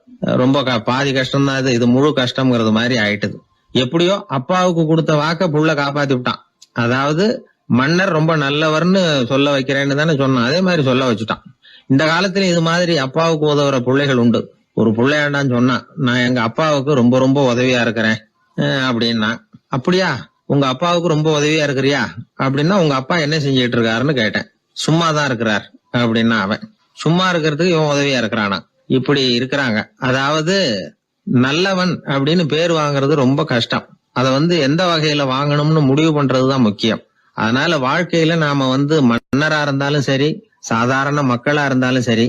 ரொம்ப பாதி கஷ்டம் தான் இது முழு கஷ்டம்ங்கிறது மாதிரி ஆயிட்டுது. எப்படியோ அப்பாவுக்கு கொடுத்த வாக்க புள்ள காப்பாத்தி விட்டான். அதாவது மன்னர் ரொம்ப நல்லவர்னு சொல்ல வைக்கிறேன்னு தானே சொன்னான், அதே மாதிரி சொல்ல வச்சுட்டான். இந்த காலத்துல இது மாதிரி அப்பாவுக்கு உதவுற பிள்ளைகள் உண்டு. ஒரு பிள்ளையாண்டான்னு சொன்னான், நான் எங்க அப்பாவுக்கு ரொம்ப ரொம்ப உதவியா இருக்கிறேன் அப்படின்னா. அப்படியா, உங்க அப்பாவுக்கு ரொம்ப உதவியா இருக்கிறியா அப்படின்னா, உங்க அப்பா என்ன செஞ்சிட்டு இருக்காருன்னு கேட்டேன். சும்மாதான் இருக்கிறார் அப்படின்னா அவன். சும்மா இருக்கிறதுக்கு இவன் உதவியா இருக்கிறானா? இப்படி இருக்கிறாங்க. அதாவது நல்லவன் அப்படின்னு பேர் வாங்குறது ரொம்ப கஷ்டம். அத எந்த வகையில வாங்கணும்னு முடிவு பண்றதுதான் முக்கியம். அதனால வாழ்க்கையில நாம மன்னரா இருந்தாலும் சரி, சாதாரண மக்களா இருந்தாலும் சரி,